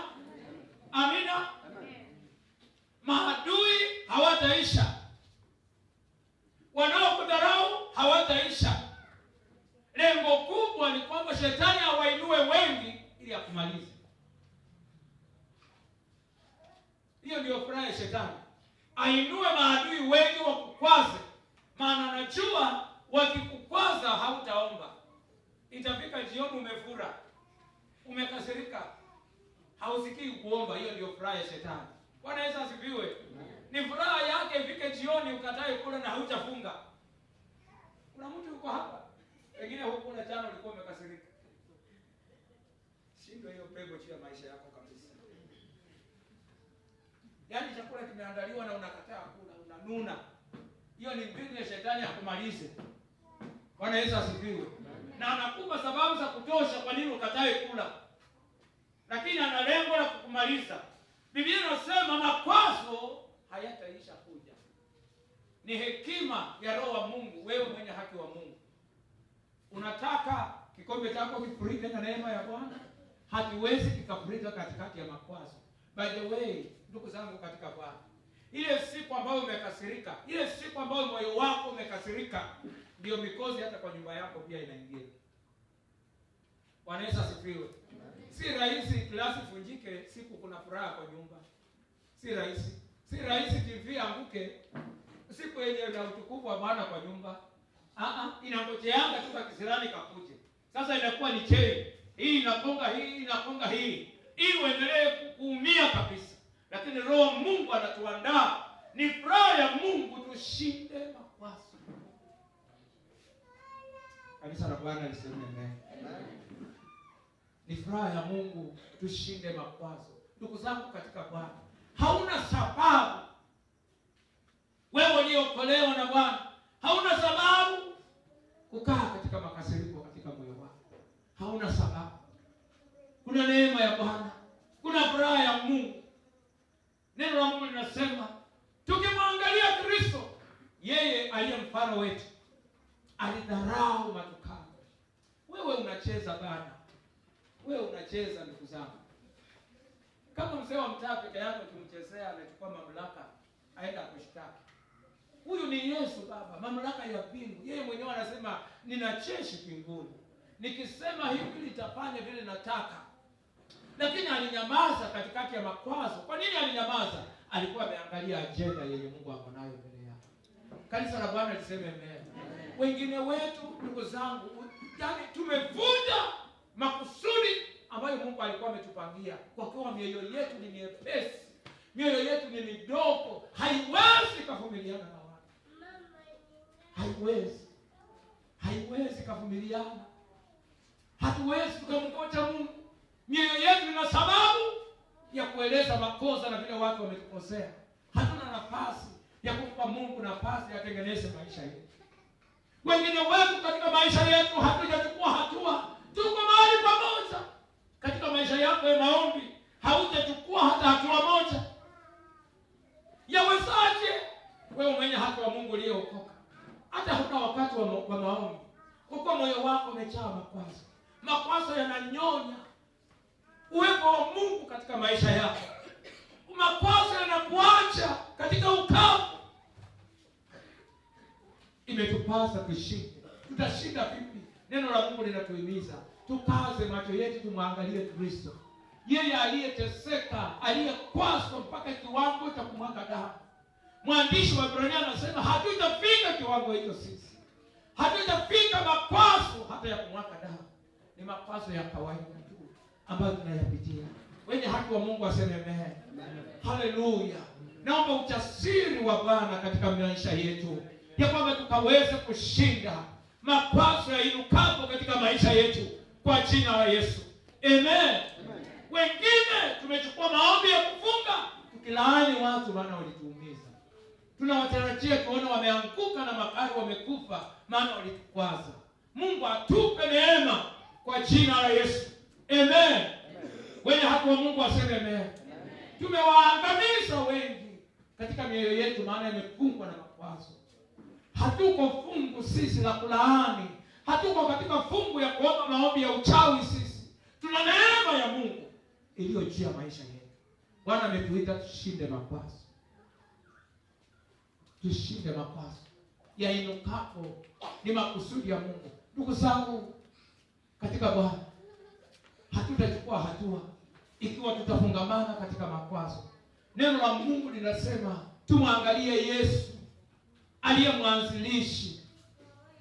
S1: Amina. Maadui hawataisha. Wanaokudharau hawataisha. Lengo kubwa ni kwamba shetani awainue wengi ili akumalize. Hiyo ndio furaha ya shetani. Ainue maadui wengi wakukwaze. Maana anajua wakikukwaza hautaomba. Itafika jioni umefura, umekasirika, hausikii kuomba. Hiyo ndio furaha ya shetani. Bwana Yesu asifiwe. Ni furaha yake ifike jioni ukatae kula na hautafunga. Kuna mtu yuko hapa, wengine huko na jana ulikuwa umekasirika. Shindo hiyo pepo juu ya maisha yako kabisa. Yaani chakula kimeandaliwa na unakataa kula, unanuna. Hiyo ni mbinu ya shetani akumalize. Bwana Yesu asifiwe. Na anakupa sababu za kutosha kwa nini ukatae kula. Lakini ana lengo la kukumaliza. Biblia inasema makwazo hayataisha kuja. Ni hekima ya Roho wa Mungu, wewe mwenye haki wa Mungu. Unataka kikombe chako kifurike na neema ya Bwana? Hakiwezi kikafurika katikati ya makwazo. By the way, ndugu zangu katika Bwana, ile siku ambayo umekasirika, ile siku ambayo moyo wako umekasirika, ndio mikozi hata kwa nyumba yako pia inaingia. Bwana Yesu asifiwe. Si rahisi klasi funjike siku kuna furaha kwa nyumba. Si rahisi. Si rahisi TV anguke siku yenye na utukufu wa Bwana kwa nyumba. Inangojeanga tu kisirani kakuje. Sasa inakuwa ni chei. Hii inakonga hii, inakonga hii. Ili uendelee kuumia kabisa. Lakini Roho Mungu anatuandaa. Ni furaha ya Mungu tushinde makwazo. Kanisa la Bwana liseme amen. Ni furaha ya Mungu tushinde makwazo. Ndugu zangu katika Bwana, hauna sababu wewe uliokolewa na Bwana, hauna sababu kukaa katika makasiriko katika moyo wako. Hauna sababu. Kuna neema ya Bwana, kuna furaha ya Mungu. linasema tukimwangalia Kristo, yeye aliye mfano wetu, alidharau matukano. Wewe unacheza bana, wewe unacheza ndugu zangu. Kama mzee wa mtaa peke yake ukimchezea anachukua mamlaka, aenda kushtaki. Huyu ni Yesu Baba, mamlaka ya mbingu. Yeye mwenyewe anasema nina jeshi mbinguni, nikisema hivi litafanya vile nataka. Lakini alinyamaza katikati ya makwazo. Kwa nini alinyamaza? Alikuwa ameangalia ajenda yenye Mungu ako nayo mbele yake. Kanisa la Bwana liseme amen. Wengine wetu ndugu zangu, yani tumevunja makusudi ambayo Mungu alikuwa ametupangia, kwa kuwa mioyo yetu ni miepesi, mioyo yetu ni midogo, haiwezi kuvumiliana na watu. Haiwezi kuvumiliana. Hatuwezi tukamngoja Mungu. Mioyo yetu ina sababu ya kueleza makosa na vile watu wametukosea. Hatuna nafasi ya kumpa Mungu nafasi ya kutengeneza maisha yetu. Wengine wetu katika maisha yetu hatujachukua hatua. Tuko mahali pamoja. Katika maisha yako ya maombi haujachukua hata hatua moja. Yawezaje wewe mwenye haki wa Mungu uliyeokoka, hata huna wakati wa maombi? Kwa moyo wako umejaa makwazo. Makwazo yananyonya uwepo wa Mungu katika maisha yako. Makwazo yanakuacha katika ukavu. Imetupasa tushinde. Tutashinda vipi? Neno la Mungu linatuhimiza tukaze macho yetu tumwangalie Kristo, yeye aliyeteseka, aliyekwaswa mpaka kiwango cha kumwaga damu. Mwandishi wa Ibrania anasema hatujafika kiwango hicho sisi. Hatujafika makwazo hata ya kumwaga damu. Ni makwazo ya kawaida tu ambayo tunayapitia. Wenye haki wa Mungu aseme amen. Haleluya. Naomba ujasiri wa Bwana katika maisha yetu, ya kwamba tukaweze kushinda makwazo ya inukapo katika maisha yetu kwa jina la Yesu. Amen. Wengine tumechukua maombi ya kufunga tukilaani watu maana walituumiza. Tunawatarajia kuona wameanguka na makari wamekufa maana walitukwaza. Mungu atupe neema kwa jina la Yesu. Amen. Wenye haki wa Mungu waseme amen. Tumewaangamiza wengi katika mioyo yetu maana imefungwa na makwazo. Hatuko fungu sisi la kulaani. Hatuko katika fungu ya kuomba maombi ya uchawi sisi. Tuna neema ya Mungu iliyojia maisha yetu. Bwana ametuita tushinde makwazo. Tushinde makwazo. Ya inukapo ni makusudi ya Mungu. Ndugu zangu katika Bwana, hatutachukua hatua ikiwa tutafungamana katika makwazo. Neno la Mungu linasema tumwangalie Yesu aliye mwanzilishi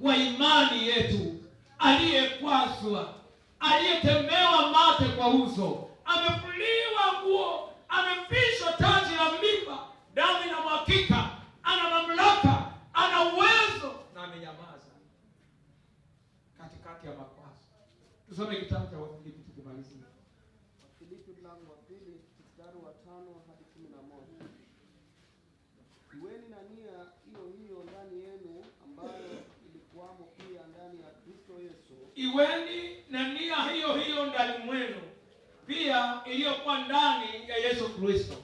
S1: wa imani yetu, aliyekwazwa, aliyetemewa mate kwa uso, amefuliwa nguo, amevishwa taji la miiba, damu inamwagika, ana mamlaka, ana uwezo na amenyamaza katikati ya makwazo. Tusome kitabu cha Wafilipi tukimalizia.
S2: Wafilipi mlango wa 2 mstari wa 5 hadi 11. Iweni na nia hiyo hiyo ndani yenu ambayo ilikuwamo pia ndani ya Kristo Yesu.
S1: Iweni na nia hiyo hiyo ndani mwenu pia iliyokuwa ndani ya Yesu Kristo.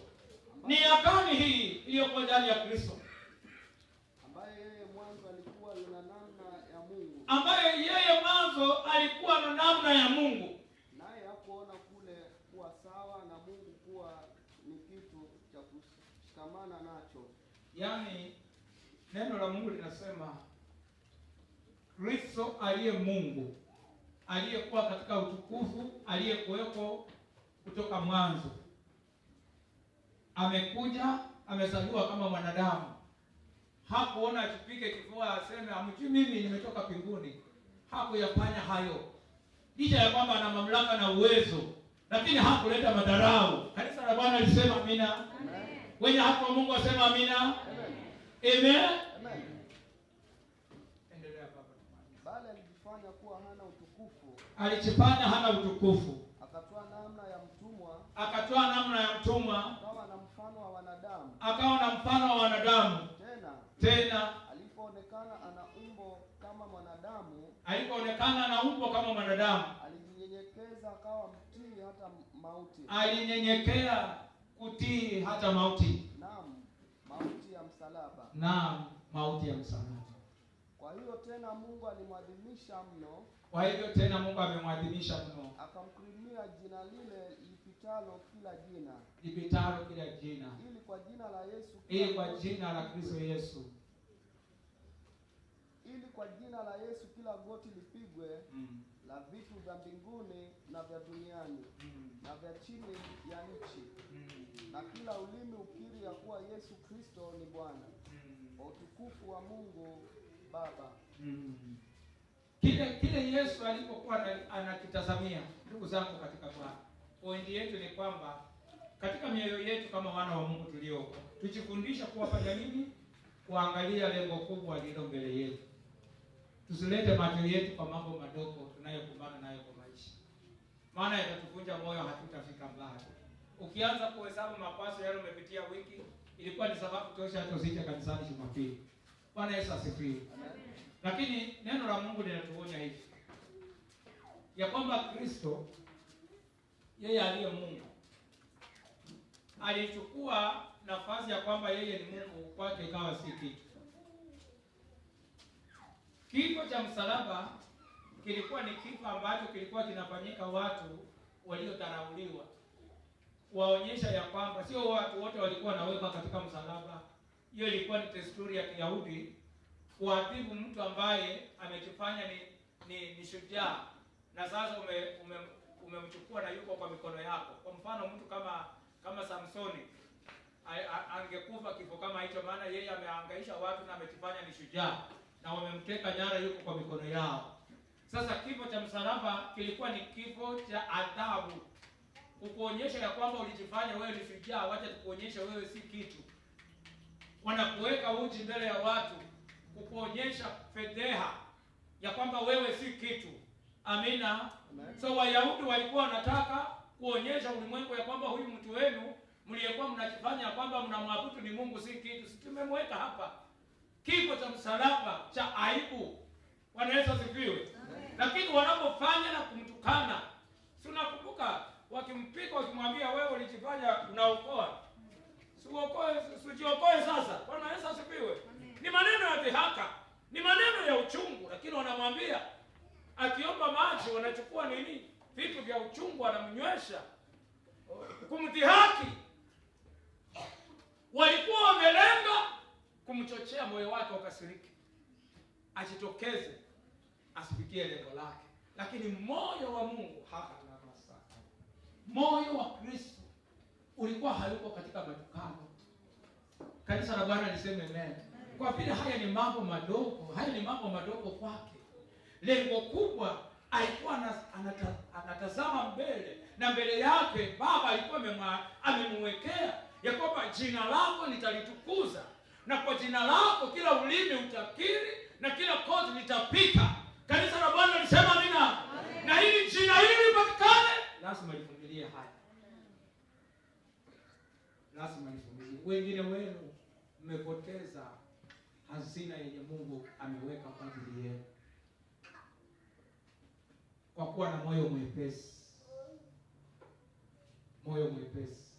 S1: Nia gani hii iliyokuwa ndani ya Kristo?
S2: Ambaye yeye mwanzo alikuwa na namna ya Mungu.
S1: Ambaye yeye mwanzo alikuwa na namna ya Mungu.
S2: Naye hakuona kule kuwa sawa na Mungu kuwa ni kitu cha kushikamana nacho.
S1: Yaani neno la Mungu linasema Kristo aliye Mungu, aliyekuwa katika utukufu, aliyekuweko kutoka mwanzo, amekuja, amezaliwa kama mwanadamu. Hakuona akipige kifua aseme amjui mimi nimetoka mbinguni. Hakuyafanya hayo. Licha ya kwamba ana mamlaka na uwezo, lakini hakuleta madharau. Kanisa la Bwana lisema amina. Amen. Wenye haki wa Mungu wasema amina. Amen. Amen.
S2: Amen.
S1: Endelea baba.
S2: Bali alijifanya kuwa hana utukufu.
S1: Alijifanya hana utukufu.
S2: Akatoa namna ya mtumwa.
S1: Akatoa namna ya mtumwa.
S2: Akawa na mfano wa wanadamu.
S1: Akawa na mfano wa wanadamu. Tena
S2: alipoonekana ana umbo kama mwanadamu.
S1: Alipoonekana ana umbo kama mwanadamu.
S2: Alijinyenyekeza akawa mtii hata mauti.
S1: Alinyenyekea kutii hata mauti.
S2: Naam.
S1: na mauti ya msalaba.
S2: Kwa hiyo tena Mungu alimwadhimisha mno,
S1: Kwa hivyo tena Mungu amemwadhimisha mno,
S2: akamkirimia jina lile lipitalo kila jina,
S1: lipitalo kila jina,
S2: ili kwa jina la Yesu,
S1: ili kwa jina la Kristo Yesu,
S2: ili kwa jina la Yesu kila goti lipigwe, la vitu vya mbinguni na vya duniani na vya chini ya nchi, na kila ulimi ukiri ya kuwa Yesu Kristo ni Bwana, kwa utukufu wa Mungu Baba.
S1: Kile Yesu alipokuwa anakitazamia, ndugu zangu katika Bwana, pointi yetu ni kwamba katika mioyo yetu kama wana wa Mungu tulioko, tujifundisha kuwa fanya nini? Kuangalia lengo kubwa lililo mbele yetu. Tusilete macho yetu kwa mambo madogo tunayokumbana nayo kwa maisha, maana yatatuvunja moyo, hatutafika mbali. Ukianza kuhesabu mapaso yale umepitia wiki, ilikuwa ni sababu tosha hata usije kanisani Jumapili. Bwana Yesu asifiwe. Lakini neno la Mungu linatuonya hivi, ya kwamba Kristo yeye aliye Mungu alichukua nafasi ya kwamba yeye ni Mungu, kwake ikawa si kitu. Kifo cha msalaba kilikuwa ni kifo ambacho kilikuwa kinafanyika watu waliodharauliwa, waonyesha ya kwamba sio watu wote walikuwa naweka katika msalaba. Hiyo ilikuwa ni desturi ya Kiyahudi, kuadhibu mtu ambaye amejifanya ni shujaa, na sasa umemchukua na yuko kwa mikono yako. Kwa mfano mtu kama Samsoni angekufa kifo kama hicho, maana yeye amehangaisha watu na amejifanya ni shujaa, na wamemteka nyara, yuko kwa mikono yao. Sasa kifo cha msalaba kilikuwa ni kifo cha adhabu, kukuonyesha ya kwamba ulijifanya wewe ni shujaa, wacha tukuonyeshe wewe si kitu. Wanakuweka uchi mbele ya watu, kukuonyesha fedheha ya kwamba wewe si kitu. Amina. So Wayahudi walikuwa wanataka kuonyesha ulimwengu ya kwamba huyu mtu wenu mliyekuwa mnajifanya kwamba mnamwabudu ni Mungu si kitu. Sisi tumemweka hapa. Kifo cha msalaba cha aibu. Bwana Yesu asifiwe. Lakini wanapofanya na kumtukana, si unakumbuka wakimpiga wakimwambia wewe ulijifanya unaokoa. Usijiokoe sasa. Bwana Yesu asifiwe. Ni maneno ya dhihaka, ni maneno ya uchungu, lakini wanamwambia akiomba maji wanachukua nini? Vitu vya uchungu wanamnywesha. Kumdhihaki. Walikuwa wamelenga kumchochea moyo wake ukasiriki, ajitokeze, asifikie lengo lake. Lakini moyo wa Mungu moyo wa Kristo ulikuwa hayuko katika matukano. Kanisa la Bwana liseme amen. Kwa vile haya ni mambo madogo kwake. Lengo kubwa alikuwa anatazama mbele, na mbele yake Baba alikuwa amemwekea ya kwamba jina lako nitalitukuza, na kwa jina lako kila ulimi utakiri na kila koti litapika. Kanisa la Bwana lisema amina. Na hili jina hili lipatikane, lazima livumilie haya. Lazima livumilie. Wengine wenu mmepoteza hazina yenye Mungu ameweka kwa ajili yenu, kwa kuwa na moyo mwepesi. Moyo mwepesi,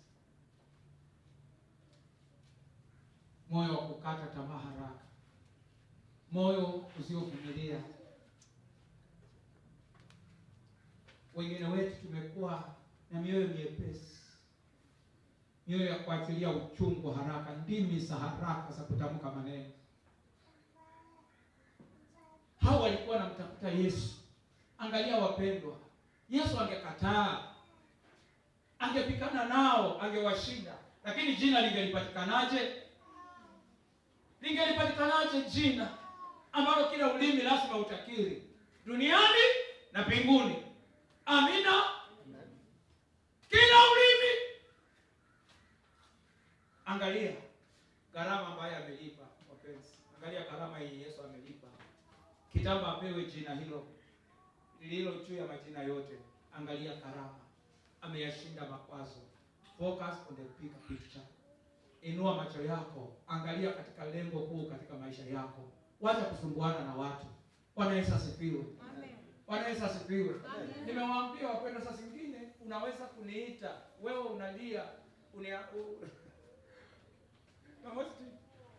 S1: moyo wa kukata tamaa haraka, moyo usiovumilia. Wengine wetu tumekuwa na mioyo miepesi, mioyo ya kuachilia uchungu haraka, ndimi za haraka za kutamka maneno. Hao walikuwa wanamtafuta Yesu. Angalia wapendwa, Yesu angekataa, angepikana nao, angewashinda. Lakini jina lingelipatikanaje? Lingelipatikanaje jina ambalo kila ulimi lazima utakiri, duniani na mbinguni? Amina. Kila ulimi. Angalia gharama ambayo amelipa, wapenzi. Angalia gharama hii Yesu amelipa. Kitambo apewe jina hilo lililo juu ya majina yote. Angalia gharama. Ameyashinda makwazo. Focus on the big picture. Inua macho yako, angalia katika lengo kuu katika maisha yako. Wacha kusumbuana na watu. Bwana Yesu asifiwe. Amen. Bwana Yesu asifiwe. Nimewaambia wapenda, saa zingine unaweza kuniita, wewe unalia,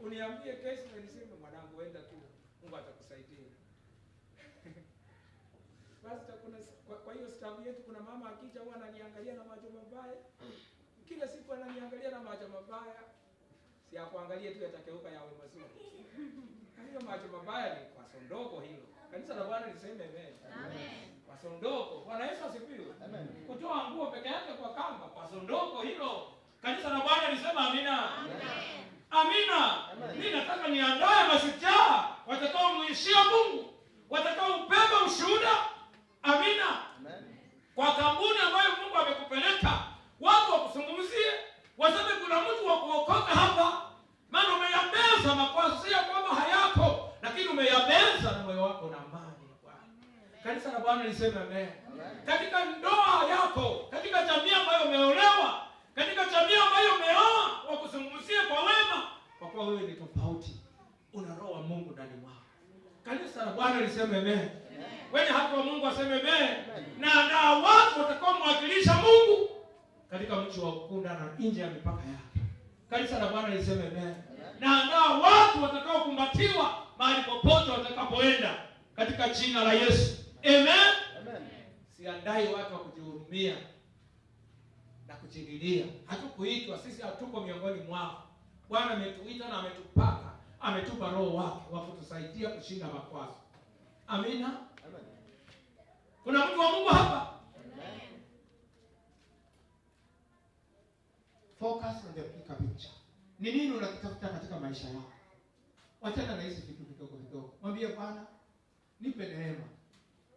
S1: uniambie kesi na niseme mwanangu enda tu, Mungu atakusaidia. Basi kwa hiyo staff yetu kuna mama akija huwa ananiangalia na macho mabaya. Kila siku ananiangalia na macho mabaya. Si akuangalie tu yatakeuka yawe mazuri. Hiyo macho mabaya ni kwa sondoko hilo. Kanisa la Bwana liseme amen. Amen. Kwa sondoko. Bwana Yesu asifiwe. Amen. Kutoa nguo peke yake kwa kamba kwa sondoko hilo. Kanisa la Bwana lisema amina. Amen. Amina. Mimi nataka niandae mashujaa watakaomuishia Mungu, watakaobeba ushuhuda. Amina. Amen. Kwa kampuni ambayo Mungu amekupeleka, watu wakuzungumzie, waseme kuna mtu wa kuokoka hapa. Maana umeyabeza makosa, ya kwamba hayako, lakini umeyabeza na moyo wako na amani ya Bwana. Kanisa la Bwana liseme amen. Katika ndoa yako, katika jamii ambayo umeolewa, katika jamii ambayo umeoa, wakuzungumzie kwa wema, kwa kuwa wewe ni tofauti. Una roho wa Mungu ndani mwako. Kanisa la Bwana liseme amen. Wenye haki wa Mungu waseme amen. Na watu watakaomwakilisha Mungu katika mji wa Ukunda na nje ya mipaka yake. Kanisa la Bwana liseme amen. Na watu watakaokumbatiwa mahali popote watakapoenda katika jina la Yesu. Amen. Amen. Siandai watu wa kujihurumia na kujigilia. Hatukuitwa, sisi hatuko miongoni mwao. Bwana ametuita na ametupaka, ametupa roho wake wa kutusaidia kushinda makwazo. Amina. Amen. Kuna mtu wa Mungu hapa? Amen. Focus on the bigger picture. Ni nini unakitafuta katika maisha yako? Wachana na hizi vitu vidogo vidogo. Mwambie Bwana, nipe neema.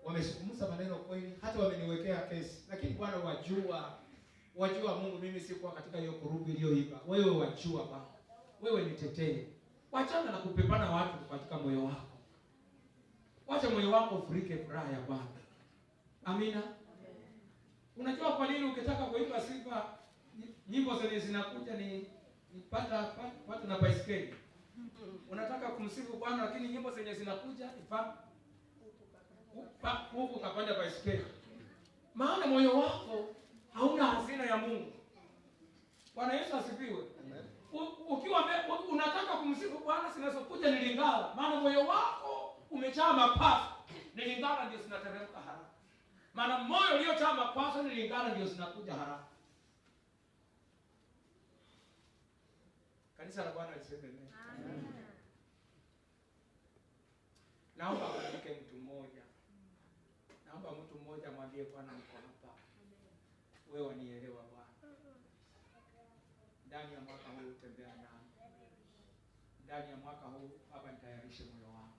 S1: Wamezungumza maneno kweli, hata wameniwekea kesi. Lakini Bwana wajua Mungu, mimi sikuwa katika hiyo kurubi iliyoiba. Wewe wajua Bwana. Wewe nitetee. Wachana na kupepana watu katika moyo wako. Wacha moyo wako ufurike furaha ya Bwana. Amina. Unajua kwa nini ukitaka kuimba sifa nyimbo zenye zinakuja ni pata na baiskeli? Unataka kumsifu Bwana lakini nyimbo zenye zinakuja ni huku kapanda baiskeli. Maana moyo wako hauna hazina ya Mungu. Bwana Yesu asifiwe. Ukiwa unataka kumsifu Bwana zinazokuja ni Lingala, maana moyo wako umejaa mapafu. Ni Lingala ndio zinateremka haraka. Maana moyo uliojaa mapafu ni Lingala ndio zinakuja haraka. Kanisa la Bwana liseme amen. Naomba kuandike mtu mmoja. Naomba mtu mmoja mwambie Bwana niko hapa. Wewe wanielewa Bwana. Ndani ya mwaka huu tembea nami. Ndani ya mwaka huu hapa nitayarishe moyo wangu.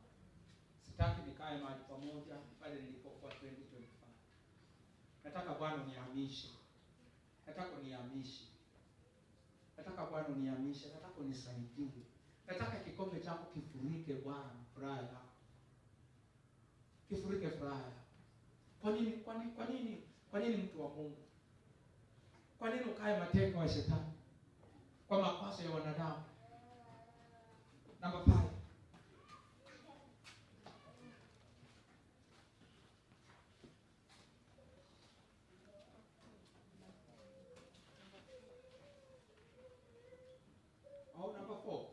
S1: Sitaki nikae mahali pamoja pale nilipokuwa 2025. Nataka Bwana unihamishe. Nataka unihamishe. Nataka Bwana unihamishe. Nataka unisaidie. Nataka kikombe chako kifurike Bwana, furaha yako. Kifurike furaha. Kwa nini mtu wa Mungu? Kwa nini ukae mateka wa shetani? Kwa makosa ya wanadamu. Number 5. Oh, number 4.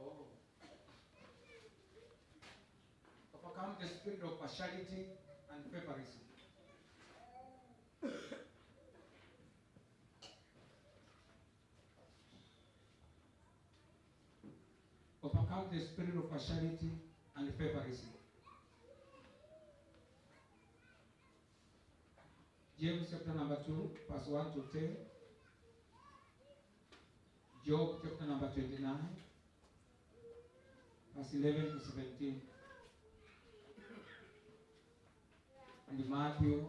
S1: Oh. Overcome the spirit of partiality and favoritism. Overcome the spirit of partiality and favoritism. James chapter number 2, verse 1 to 10. Job chapter number 29, verse 11 to 17. And Matthew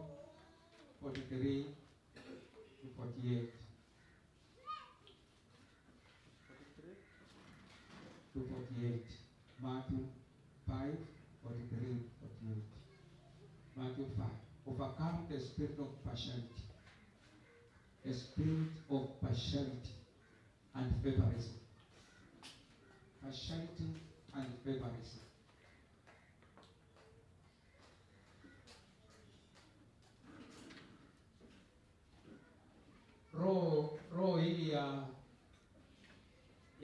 S1: 43 to 48. 43 to 48. Matthew 5, 43 to 48. Matthew 5. Overcome the spirit of partiality. The spirit of partiality and favoritism. Partiality and favoritism. Roho hili ya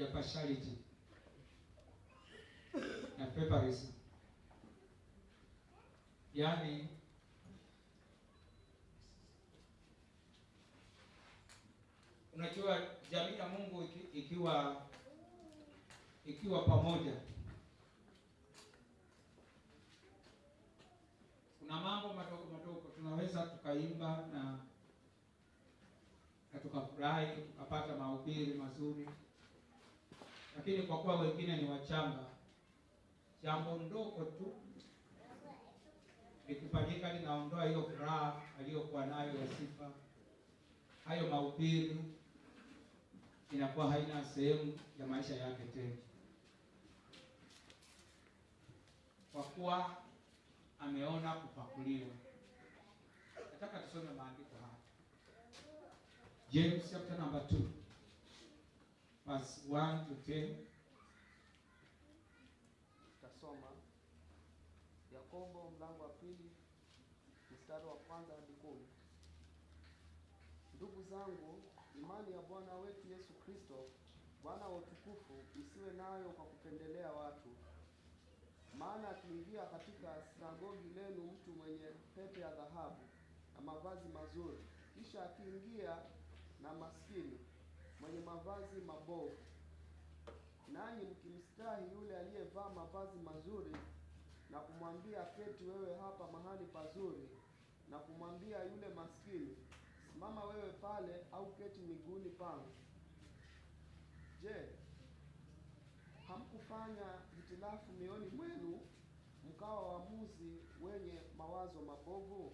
S1: ya partiality na favoritism. Yaani unajua jamii ya Mungu ikiwa pamoja, kuna mambo madogo madogo tunaweza tukaimba na tukafurahi, tukapata mahubiri mazuri, lakini kwa kuwa wengine ni wachanga, jambo ndogo tu likifanyika linaondoa hiyo furaha aliyokuwa nayo ya sifa, hayo mahubiri inakuwa haina sehemu ya maisha yake tena, kwa kuwa ameona kupakuliwa. Nataka tusome maandiko haya. James chapter number 2 verse 1 to 10.
S2: Tasoma Yakobo mlango wa pili mstari wa kwanza hadi 10. Ndugu zangu, imani ya Bwana wetu Yesu Kristo, Bwana wa utukufu, isiwe nayo kwa kupendelea watu. Maana akiingia katika sinagogi lenu mtu mwenye pete ya dhahabu na mavazi mazuri, kisha akiingia na maskini mwenye mavazi mabovu, nanyi mkimstahi yule aliyevaa mavazi mazuri na kumwambia keti wewe hapa mahali pazuri, na kumwambia yule maskini simama wewe pale, au keti miguuni pangu, je, hamkufanya hitilafu mioyoni mwenu, mkawa waamuzi wenye mawazo mabovu?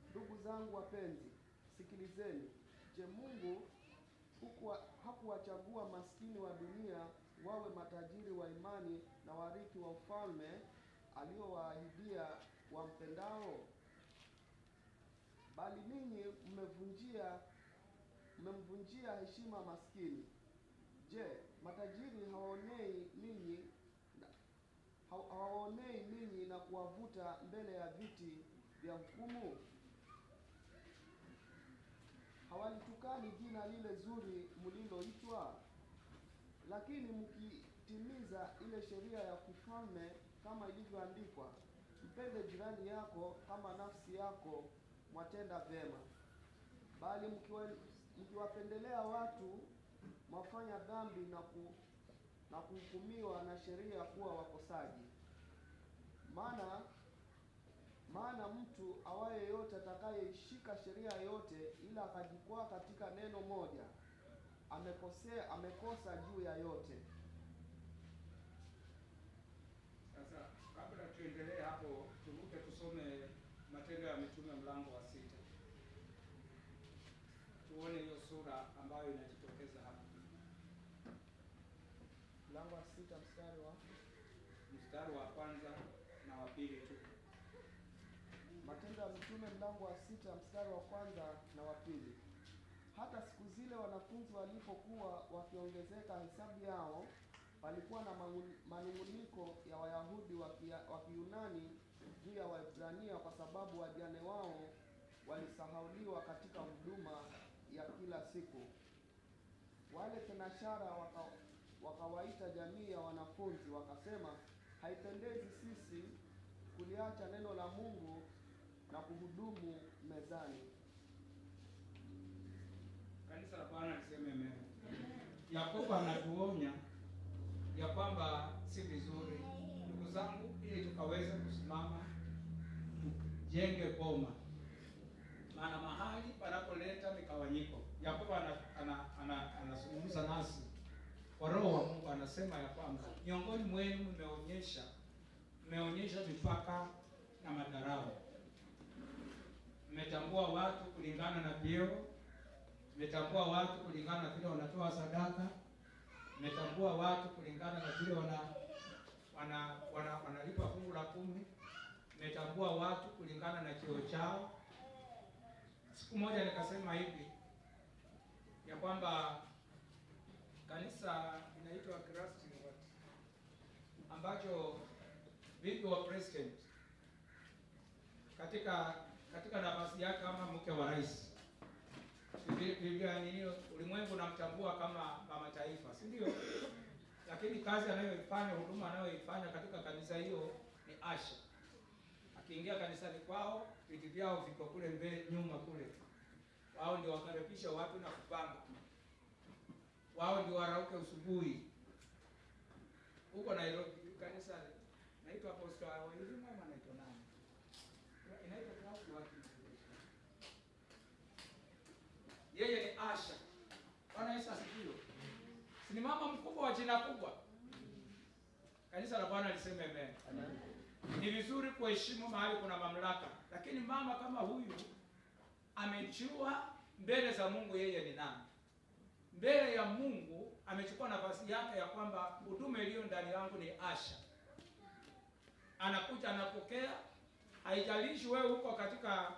S2: Ndugu zangu wapenzi, sikilizeni. Je, Mungu hakuwachagua maskini wa dunia wawe matajiri wa imani na warithi wa ufalme aliowaahidia wampendao? Bali ninyi mmemvunjia heshima maskini. Je, matajiri hawaonei ninyi na kuwavuta mbele ya viti vya hukumu? Hawalitukani jina lile zuri mliloitwa? Lakini mkitimiza ile sheria ya kifalme kama ilivyoandikwa, mpende jirani yako kama nafsi yako, mwatenda vyema. Bali mkiwapendelea watu, mwafanya dhambi na kuhukumiwa na sheria kuwa wakosaji. Maana mtu awaye yote atakayeishika sheria yote ila akajikwaa katika neno moja, amekosa juu ya yote.
S1: Sasa kabla tuendelee hapo, turuke tusome Matendo ya Mitume mlango wa 6. Tuone hiyo sura ambayo inajitokeza hapa.
S2: Mlango wa 6
S1: mstari wa kwanza na wa pili tu.
S2: Matendo ya Mitume mlango wa 6 mstari wa kwanza na wa pili. Hata siku zile wanafunzi walipokuwa wakiongezeka hesabu yao, palikuwa na manunguniko ya Wayahudi wa Kiyunani juu ya Waebrania, kwa sababu wajane wao walisahauliwa katika huduma ya kila siku. Wale tenashara wakawaita jamii ya wanafunzi, wakasema, haipendezi sisi kuliacha neno la Mungu na kuhudumu mezani.
S1: Kanisa la Bwana liseme amen. Yakobo anatuonya ya kwamba si vizuri, ndugu zangu, ili tukaweze kusimama tujenge boma, maana mahali panapoleta mikawanyiko. Yakobo anazungumza nasi kwa roho wa Mungu, anasema ya kwamba miongoni mwenu mmeonyesha mipaka na madarau. Mmetambua watu kulingana na vyeo, mmetambua watu kulingana na vile wanatoa sadaka, mmetambua watu kulingana na vile wanalipa fungu la 10, mmetambua watu kulingana na cheo chao. Siku moja nikasema hivi ya kwamba kanisa inaitwa Christ ambacho bibi wa president katika nafasi yake kama mke wa rais, Ulimwengu unamtambua kama mama taifa, si ndio? Lakini kazi anayoifanya, huduma anayoifanya katika kanisa hiyo ni asha. Akiingia kanisani kwao, viti vyao viko kule mbele nyuma kule. Wao ndio wakaribisha watu na kupanga. Wao ndio warauke usubuhi. Huko Nairobi kanisa naitwa Apostle Wairu mama naitwa nani? Inaitwa Klaus wapi? Yeye ni asha. Bwana Yesu asifiwe. Si ni mama mkubwa wa jina kubwa. Kanisa la Bwana liseme amen. Amen. Ni vizuri kuheshimu mahali kuna mamlaka, lakini mama kama huyu amejua mbele za Mungu yeye ni nani. Mbele ya Mungu amechukua nafasi yake ya kwamba huduma iliyo ndani yangu ni asha. Anakuja anapokea, haijalishi wewe uko katika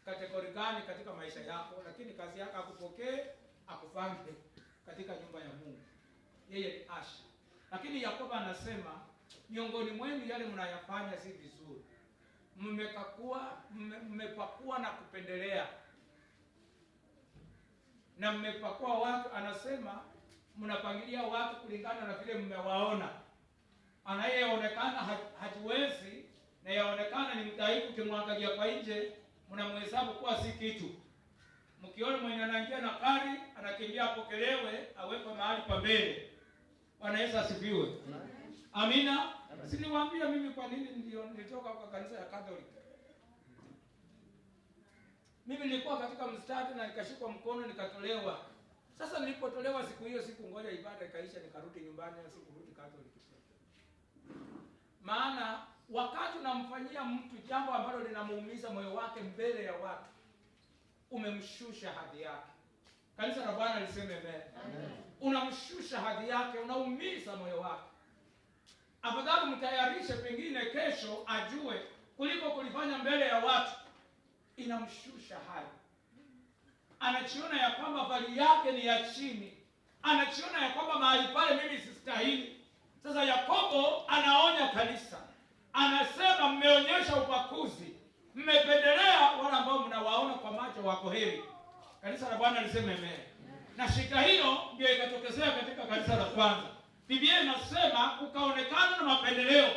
S1: kategori gani katika maisha yako, lakini kazi yake akupokee, akufange katika nyumba ya Mungu. Yeye ni asha. Lakini Yakobo anasema miongoni mwenu yale mnayafanya si vizuri. Mmepakua na kupendelea. Na mmepakua watu, anasema mnapangilia watu kulingana na vile mmewaona. Anayeonekana hajiwezi na yaonekana ni mdhaifu, kimwangalia kwa nje mnamhesabu kuwa si kitu. Mkiona mwenye anaingia na kari anakimbia apokelewe, awekwe mahali pa mbele. Bwana Yesu asifiwe. Amina. Siniwaambia mimi kwa nini nilitoka kwa kanisa ya Catholic. Mimi nilikuwa katika mstari na nikashikwa mkono nikatolewa. Sasa nilipotolewa siku hiyo ngoja ibada ikaisha nikarudi nyumbani na sikurudi Catholic. Maana wakati unamfanyia mtu jambo ambalo linamuumiza moyo wake mbele ya watu, umemshusha hadhi yake. Kanisa la Bwana liseme amen. Unamshusha hadhi yake, unaumiza moyo wake. Afadhali mtayarishe pengine kesho ajue kuliko kulifanya mbele ya watu. Inamshusha hadhi. Anachiona ya kwamba bali yake ni ya chini. Anachiona ya kwamba mahali pale mimi sistahili. Sasa Yakobo anaonya kanisa. Anasema mmeonyesha upakuzi. Mmependelea wale ambao mnawaona kwa macho wako heri. Kanisa la Bwana liseme amen. Na shida hiyo ndio ikatokezea katika kanisa la kwanza. Biblia inasema ukaonekana na mapendeleo.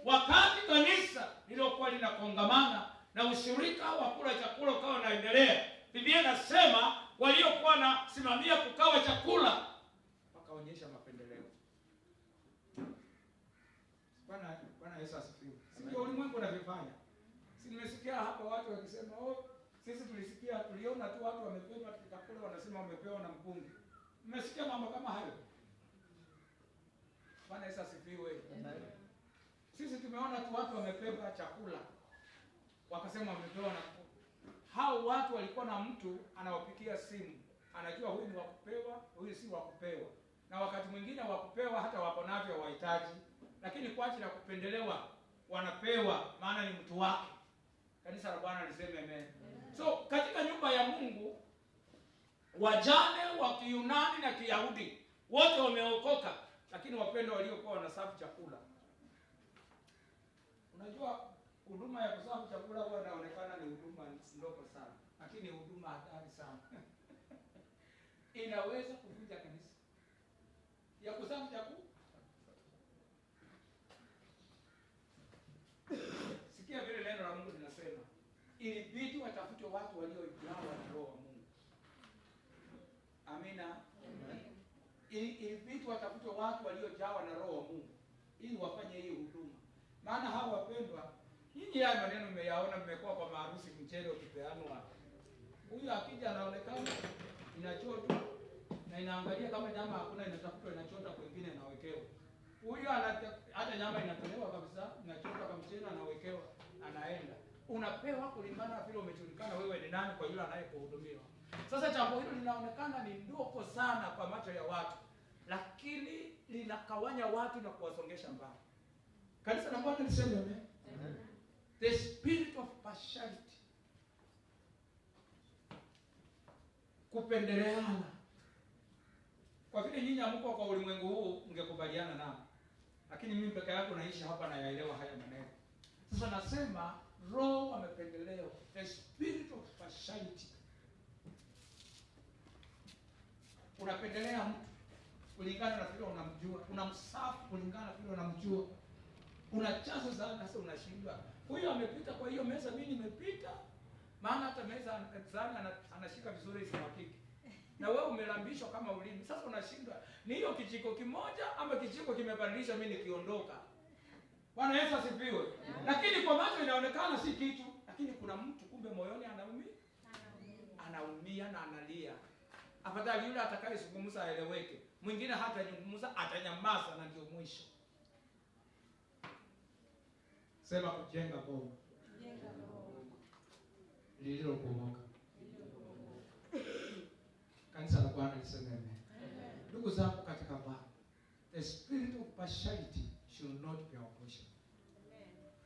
S1: Wakati kanisa lilokuwa linakongamana na ushirika wa kula chakula ukawa unaendelea, Biblia inasema waliokuwa na simamia kukawa chakula wakaonyesha mapendeleo. Bwana Yesu asifiwe. Sio ulimwengu unavifanya. Si nimesikia hapa watu wakisema sisi tuliona tu watu wamepewa chakula wanasema wamepewa na mbunge. Mmesikia mambo kama hayo? Bwana Yesu asifiwe. Sisi tumeona tu watu wamepewa chakula wakasema wamepewa na hao watu walikuwa na mtu anawapikia simu. Anajua huyu ni wa kupewa, huyu si wa kupewa. Na wakati mwingine wa kupewa hata wako navyo wahitaji, lakini kwa ajili ya kupendelewa wanapewa maana ni mtu wake. Kanisa la Bwana liseme amen. So katika nyumba ya Mungu wajane wa Kiyunani na Kiyahudi wote wameokoka, lakini wapendwa waliokuwa wanasafu chakula. Unajua huduma ya kusafu chakula huwa inaonekana ni huduma ndogo sana, lakini huduma hatari sana. Inaweza kuvunja kanisa. Ya kusafu chakula. Sikia vile neno la Mungu linasema. Ilibidi watafute watu waliojawa na Roho wa Mungu. Amina. Ilibidi watafute watu waliojawa na Roho wa Mungu ili wafanye hii huduma. Maana hao wapendwa, nyinyi haya maneno mmeyaona, mmekuwa kwa maharusi mchele ukipeanwa. Huyu akija anaonekana inachota na inaangalia kama nyama hakuna, inatafutwa inachota kwingine inawekewa. Huyu hata nyama inatolewa kabisa, inachota kwa mchele anawekewa, anaenda. Unapewa kulingana na vile umejulikana wewe ni nani kwa yule anayekuhudumia. Sasa jambo hilo linaonekana ni ndogo sana kwa macho ya watu, lakini linakawanya watu na kuwasongesha mbali. Kanisa la Bwana liseme amen. The spirit of partiality. Kupendeleana. Kwa vile nyinyi hamko kwa ulimwengu huu mngekubaliana nao. Lakini mimi peke yangu naishi hapa na yaelewa haya maneno. Sasa nasema roho wa mapendeleo, the spirit of partiality. unapendelea mtu kulingana na vile unamjua, unamsafu kulingana na vile unamjua, unachazo sana. Sasa unashindwa, huyo amepita kwa hiyo meza, mimi nimepita, maana hata meza sana anashika vizuri isimakiki, na wewe umelambishwa kama ulimi. Sasa unashindwa, ni hiyo kijiko kimoja ama kijiko kimebadilisha mimi nikiondoka. Bwana Yesu asifiwe. Lakini kwa macho inaonekana si kitu, lakini kuna mtu kumbe moyoni anaumia na analia. Afadhali yule atakayezungumza aeleweke, mwingine hata zungumza atanyamaza na ndio mwisho. Sema kujenga boma. Kujenga boma lililobomoka. Kanisa la Bwana liseme amen. Ndugu zangu katika Bwana, the spirit of partiality should not be our portion.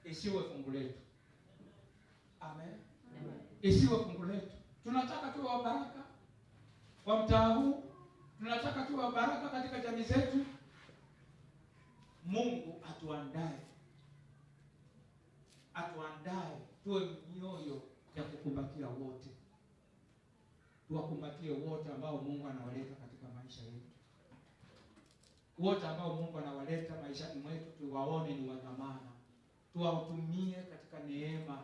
S1: Isiwe fungu letu. Amen. Isiwe fungu letu. Tunataka tuwe wa baraka kwa mtaa huu, tunataka tuwe wa baraka katika jamii zetu. Mungu atuandae tuwe mioyo ya kukumbatia wote, tuwakumbatie wote ambao Mungu anawaleta katika maisha yetu, wote ambao Mungu anawaleta maishani mwetu, tuwaone ni wa dhamana, tuwatumie katika neema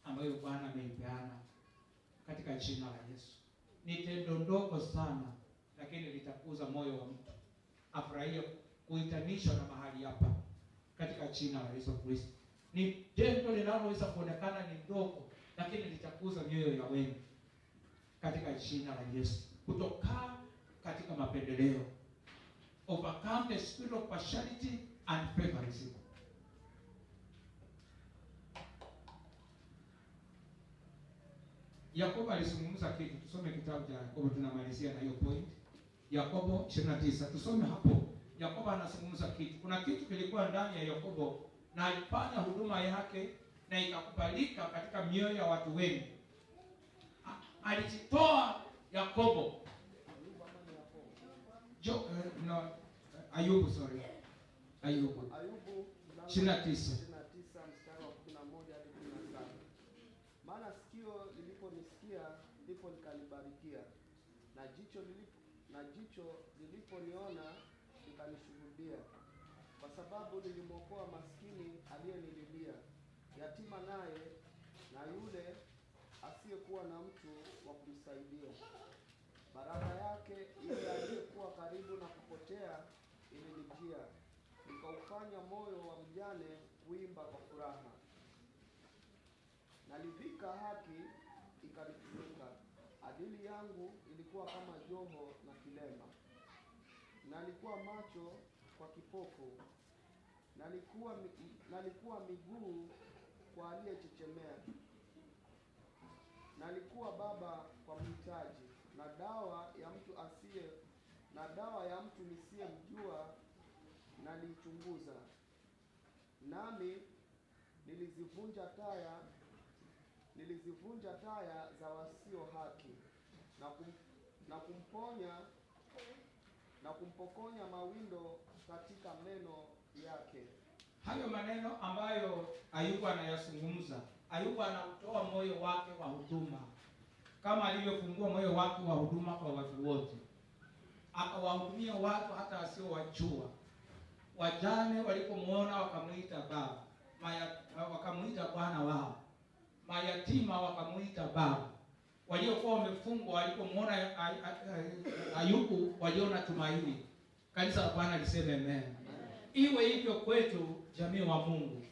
S1: ambayo Bwana ameipeana katika jina la Yesu. Ni tendo ndogo sana, lakini litakuza moyo wa mtu afurahie kuitanishwa na mahali hapa katika jina la Yesu Kristo. Ni tendo linaloweza kuonekana ni ndogo, lakini litakuza mioyo ya wengi katika jina la Yesu. Kutoka katika mapendeleo, overcome the spirit of partiality and favoritism. Yakobo alizungumza kitu. Tusome kitabu cha Yakobo, tunamalizia na hiyo point. Yakobo 29. Tusome hapo. Yakobo anazungumza kitu. Kuna kitu kilikuwa ndani ya Yakobo na alifanya huduma yake na ikakubalika katika mioyo ya watu wengi. Alijitoa Yakobo. Ayubu 29
S2: mstari wa 11 hadi 17. Maana sikio liliponisikia ndipo likanibarikia, na jicho liliponiona likanishuhudia. Kwa sababu nilimwokoa maskini aliyenililia, yatima naye na yule asiyekuwa na mtu wa kumsaidia. Baraka yake ile aliyekuwa karibu na kupotea ilinijia, nikaufanya moyo wa mjane kuimba kwa furaha. Nalivika haki ikanifunika, adili yangu ilikuwa kama joho na kilema. Nalikuwa macho kwa kipofu, nalikuwa miguu kwa aliyechechemea, nalikuwa baba kwa mhitaji, na dawa ya mtu nisiyemjua naliichunguza. Nami nilizivunja taya za wasio haki, na kumpokonya mawindo katika meno yake.
S1: Hayo maneno ambayo Ayubu anayazungumza, Ayubu anautoa moyo wake wa huduma, kama alivyofungua moyo wake wa huduma kwa watu wote, akawahudumia watu hata wasiowajua. Wajane walipomuona wakamuita baba, wakamuita bwana wao. Mayatima wakamuita baba. Waliokuwa wamefungwa walipomuona Ayubu waliona tumaini. Kanisa la Bwana liseme amen. Iwe hivyo kwetu, jamii wa Mungu.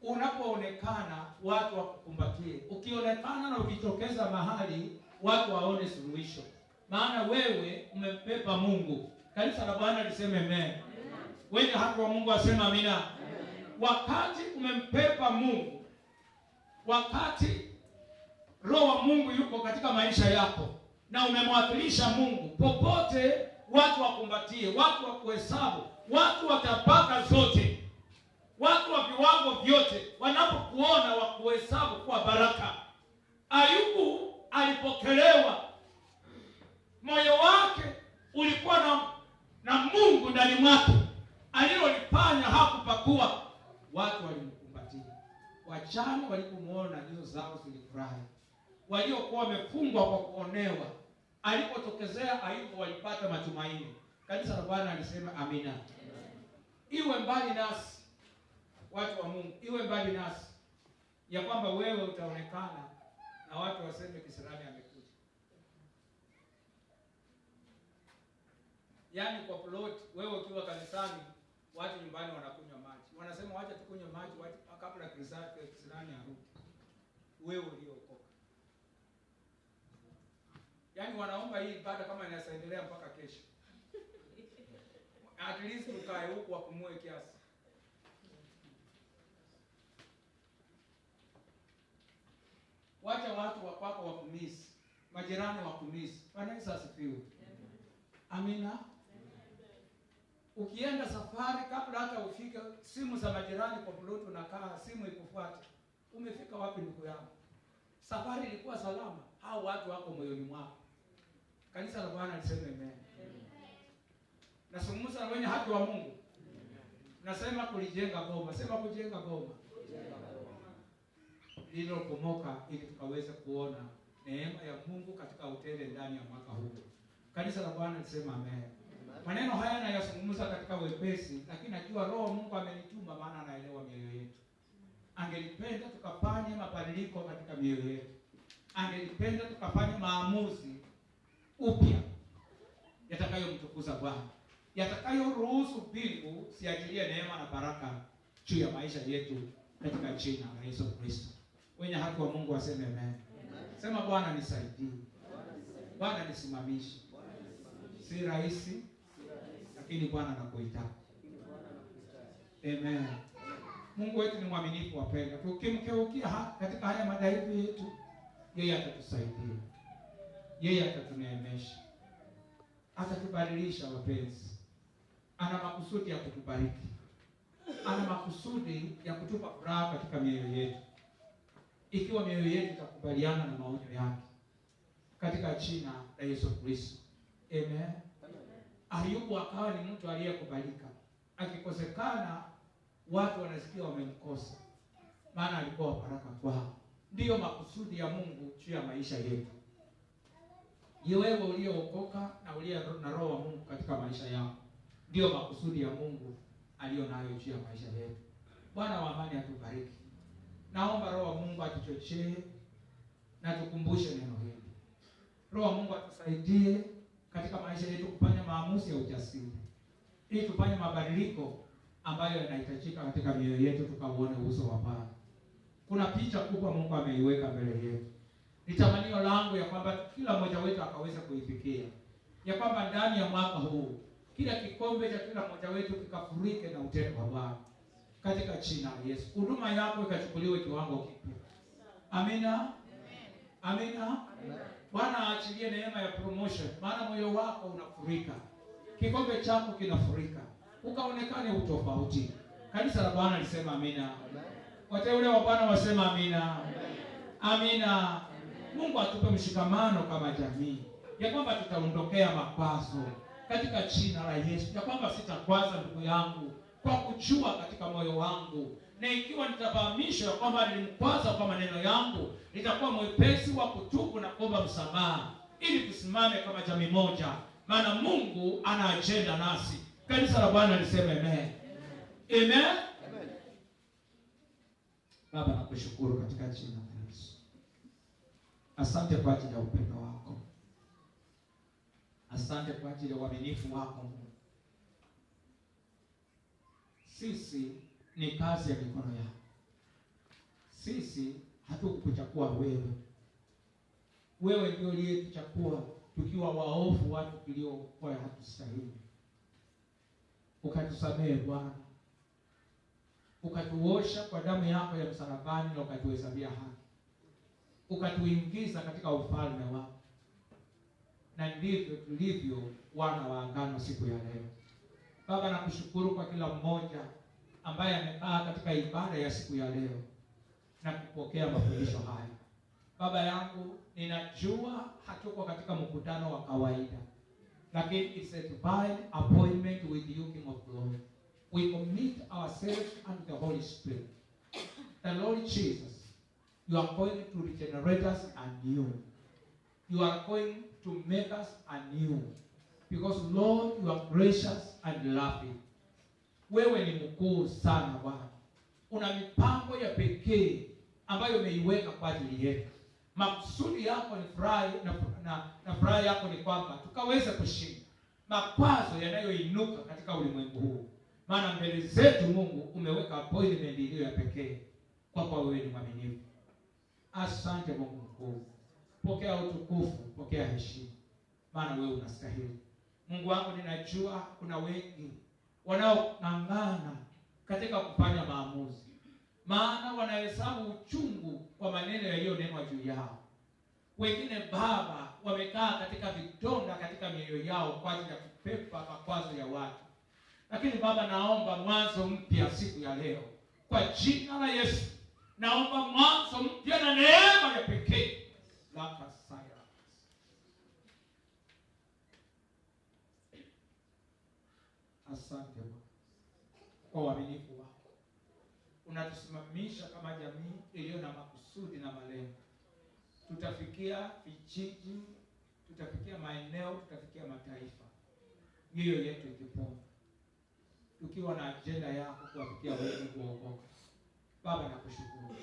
S1: Unapoonekana watu wakukumbatie. Ukionekana na ukitokeza mahali watu waone suluhisho, maana wewe umempepa Mungu. Kanisa la Bwana liseme amen. Wenye haki wa Mungu wasema amina. Wakati umempepa Mungu, wakati Roho wa Mungu yuko katika maisha yako na umemwakilisha Mungu, popote watu wakumbatie, watu wakuhesabu, watu wa tabaka zote, watu wa viwango vyote, wanapokuona wakuhesabu kwa baraka. Ayubu alipokelewa, moyo wake ulikuwa na Mungu ndani mwake. Alilolifanya hakupakua, watu walimkumbatia. Wajane walipomuona nyuso zao zilifurahi. Waliokuwa wamefungwa kwa kuonewa, Alipotokezea Ayubu walipata matumaini. Kanisa la Bwana alisema amina. Iwe mbali nasi, watu wa Mungu, iwe mbali nasi ya kwamba wewe utaonekana na watu waseme kisirani amekuja. Yaani kwa plot, wewe ukiwa kanisani, watu nyumbani wanakunywa maji. Wanasema wacha tukunywe maji kabla kisirani arudi. Wewe uliokoka. Yaani wanaomba hii ibada kama inaendelea mpaka kesho. At least ukae huku wapumue kiasi. Wacha watu wapako wakumisi, majirani wakumisi. Bwana Yesu asifiwe. Amina. Ukienda safari kabla hata ufike, simu za majirani kwa plot unakaa, simu ikufuate. Umefika wapi ndugu yangu? Safari ilikuwa salama. Hao watu wako moyoni mwako. Kanisa la Bwana liseme amen. Nasungumuza na wenye haki wa Mungu. Nasema kulijenga boma. Sema kujenga boma. Lililopomoka ili tukaweze kuona neema ya Mungu katika utele ndani ya mwaka huu. Kanisa la Bwana lisema amen. Maneno haya nayazungumza katika wepesi, lakini najua Roho Mungu amenituma, maana anaelewa mioyo yetu. Angelipenda tukafanye mabadiliko katika mioyo yetu. Angelipenda tukafanye maamuzi upya yatakayomtukuza Bwana, yatakayoruhusu mbingu siachilie neema na baraka juu ya maisha yetu katika jina la Yesu Kristo. Wenye haki wa Mungu waseme amen. Sema Bwana nisaidie. Bwana nisimamishe. Si rahisi, lakini Bwana anakuhitaji. Amen. Mungu wetu ni mwaminifu wapendwa. Tukimkeukia katika haya madhaifu yetu, yeye atatusaidia. Yeye atatuneemesha. Atatubadilisha wapenzi. Ana makusudi ya kutubariki. Ana makusudi ya kutupa furaha katika mioyo yetu. Ikiwa mioyo yetu itakubaliana na maonyo yake. Katika jina la Yesu Kristo. Amen. Ayubu akawa ni mtu aliyekubalika. Akikosekana watu wanasikia wamemkosa. Maana alikuwa baraka kwao. Ndiyo makusudi ya Mungu juu ya maisha yetu. Wewe uliyookoka na uliye na Roho wa Mungu katika maisha yako, ndiyo makusudi ya Mungu aliyonayo juu ya maisha yetu. Bwana wa amani atubariki. Naomba Roho wa Mungu atuchochee na tukumbushe neno hili. Roho wa Mungu atusaidie katika maisha yetu kufanya maamuzi ya ujasiri, ili tufanye mabadiliko ambayo yanahitajika katika mioyo yetu, tukauone uso wa Bwana. Kuna picha kubwa Mungu ameiweka mbele yetu. Ni tamanio langu ya kwamba kila mmoja wetu akaweza kuifikia, ya kwamba ndani ya mwaka huu kila kikombe cha kila mmoja wetu kikafurike na utendo wa Bwana katika jina la Yesu. Huduma yako ikachukuliwe kiwango kipya. Amina. Amina. Bwana aachilie neema ya promotion, maana moyo wako unafurika. Kikombe chako kinafurika. Ukaonekane utofauti. Kanisa la Bwana lisema amina. Wateule wa Bwana wasema amina. Amina. Mungu atupe mshikamano kama jamii, ya kwamba tutaondokea makwazo katika jina la Yesu, ya kwamba sitakwaza ndugu yangu kwa kujua katika moyo wangu, na ikiwa nitafahamishwa kwamba nilimkwaza kwa maneno yangu, nitakuwa mwepesi wa kutubu na kuomba msamaha, ili tusimame kama jamii moja, maana Mungu ana agenda nasi. Kanisa la Bwana liseme amen. Amen. Baba, nakushukuru katika jina la Yesu. Asante kwa ajili ya upendo wako. Asante kwa ajili ya uaminifu wako. Sisi ni kazi ya mikono yako. Sisi hatukukuchagua wewe. Wewe ndio uliyetuchagua tukiwa waovu, watu tuliokuwa hatustahili. Ukatusamehe Bwana. Ukatuosha kwa damu yako ya msalabani na ukatuhesabia haki. Ukatuingiza katika ufalme wako. Na ndivyo tulivyo wana wa agano siku ya leo. Baba, nakushukuru kwa kila mmoja ambaye amekaa katika ibada ya siku ya leo na kupokea mafundisho haya. Baba yangu, ninajua hatuko katika mkutano wa kawaida, lakini it's a divine appointment with you, King of Glory. We commit ourselves unto the Holy Spirit. The Lord Jesus, you are going to regenerate us anew. You are going to make us anew. Because Lord, you are gracious and loving. Wewe ni mkuu sana Bwana. Una mipango ya pekee ambayo umeiweka kwa ajili yetu. Makusudi yako ni furaha na furaha yako ni kwamba tukaweze kushinda makwazo yanayoinuka katika ulimwengu huu. Maana mbele zetu Mungu umeweka appointment iliyo ya pekee kwa wewe ni mwaminifu. Asante Mungu mkuu. Pokea utukufu, pokea heshima. Maana wewe unastahili. Mungu wangu, ninajua kuna wengi wanaong'ang'ana katika kufanya maamuzi. Maana wanahesabu uchungu wa maneno yaliyonenwa juu yao. Wengine Baba wamekaa katika vidonda katika mioyo yao kwa ajili ya kupepa makwazo ya watu. Lakini Baba, naomba mwanzo mpya siku ya leo. Kwa jina la Yesu, naomba mwanzo mpya na neema ya pekee. Asante Bwana kwa uaminifu wako. Unatusimamisha kama jamii iliyo na makusudi na malengo. Tutafikia vijiji, tutafikia maeneo, tutafikia mataifa. Mioyo yetu ikipona, tukiwa na agenda yako kuwafikia wengi kuokoka. Baba, nakushukuru.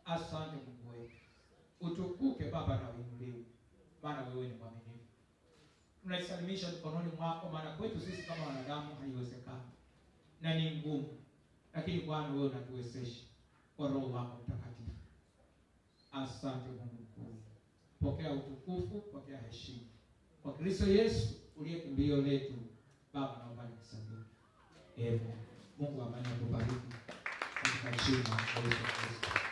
S1: Asante Mungu wetu. Utukuke Baba na uinuliwe. Maana wewe ni mwaminifu. Tunaisalimisha mikononi mwako, maana kwetu sisi kama wanadamu haiwezekani na ni ngumu. Lakini Bwana, wewe unatuwezesha kwa Roho wako Mtakatifu. Asante Mungu mkuu. Pokea utukufu, pokea heshima. Kwa Kristo Yesu uliye kimbilio letu, Baba naomba nikusamehe. Amen. Mungu amani akubariki katika jina la Yesu Kristo.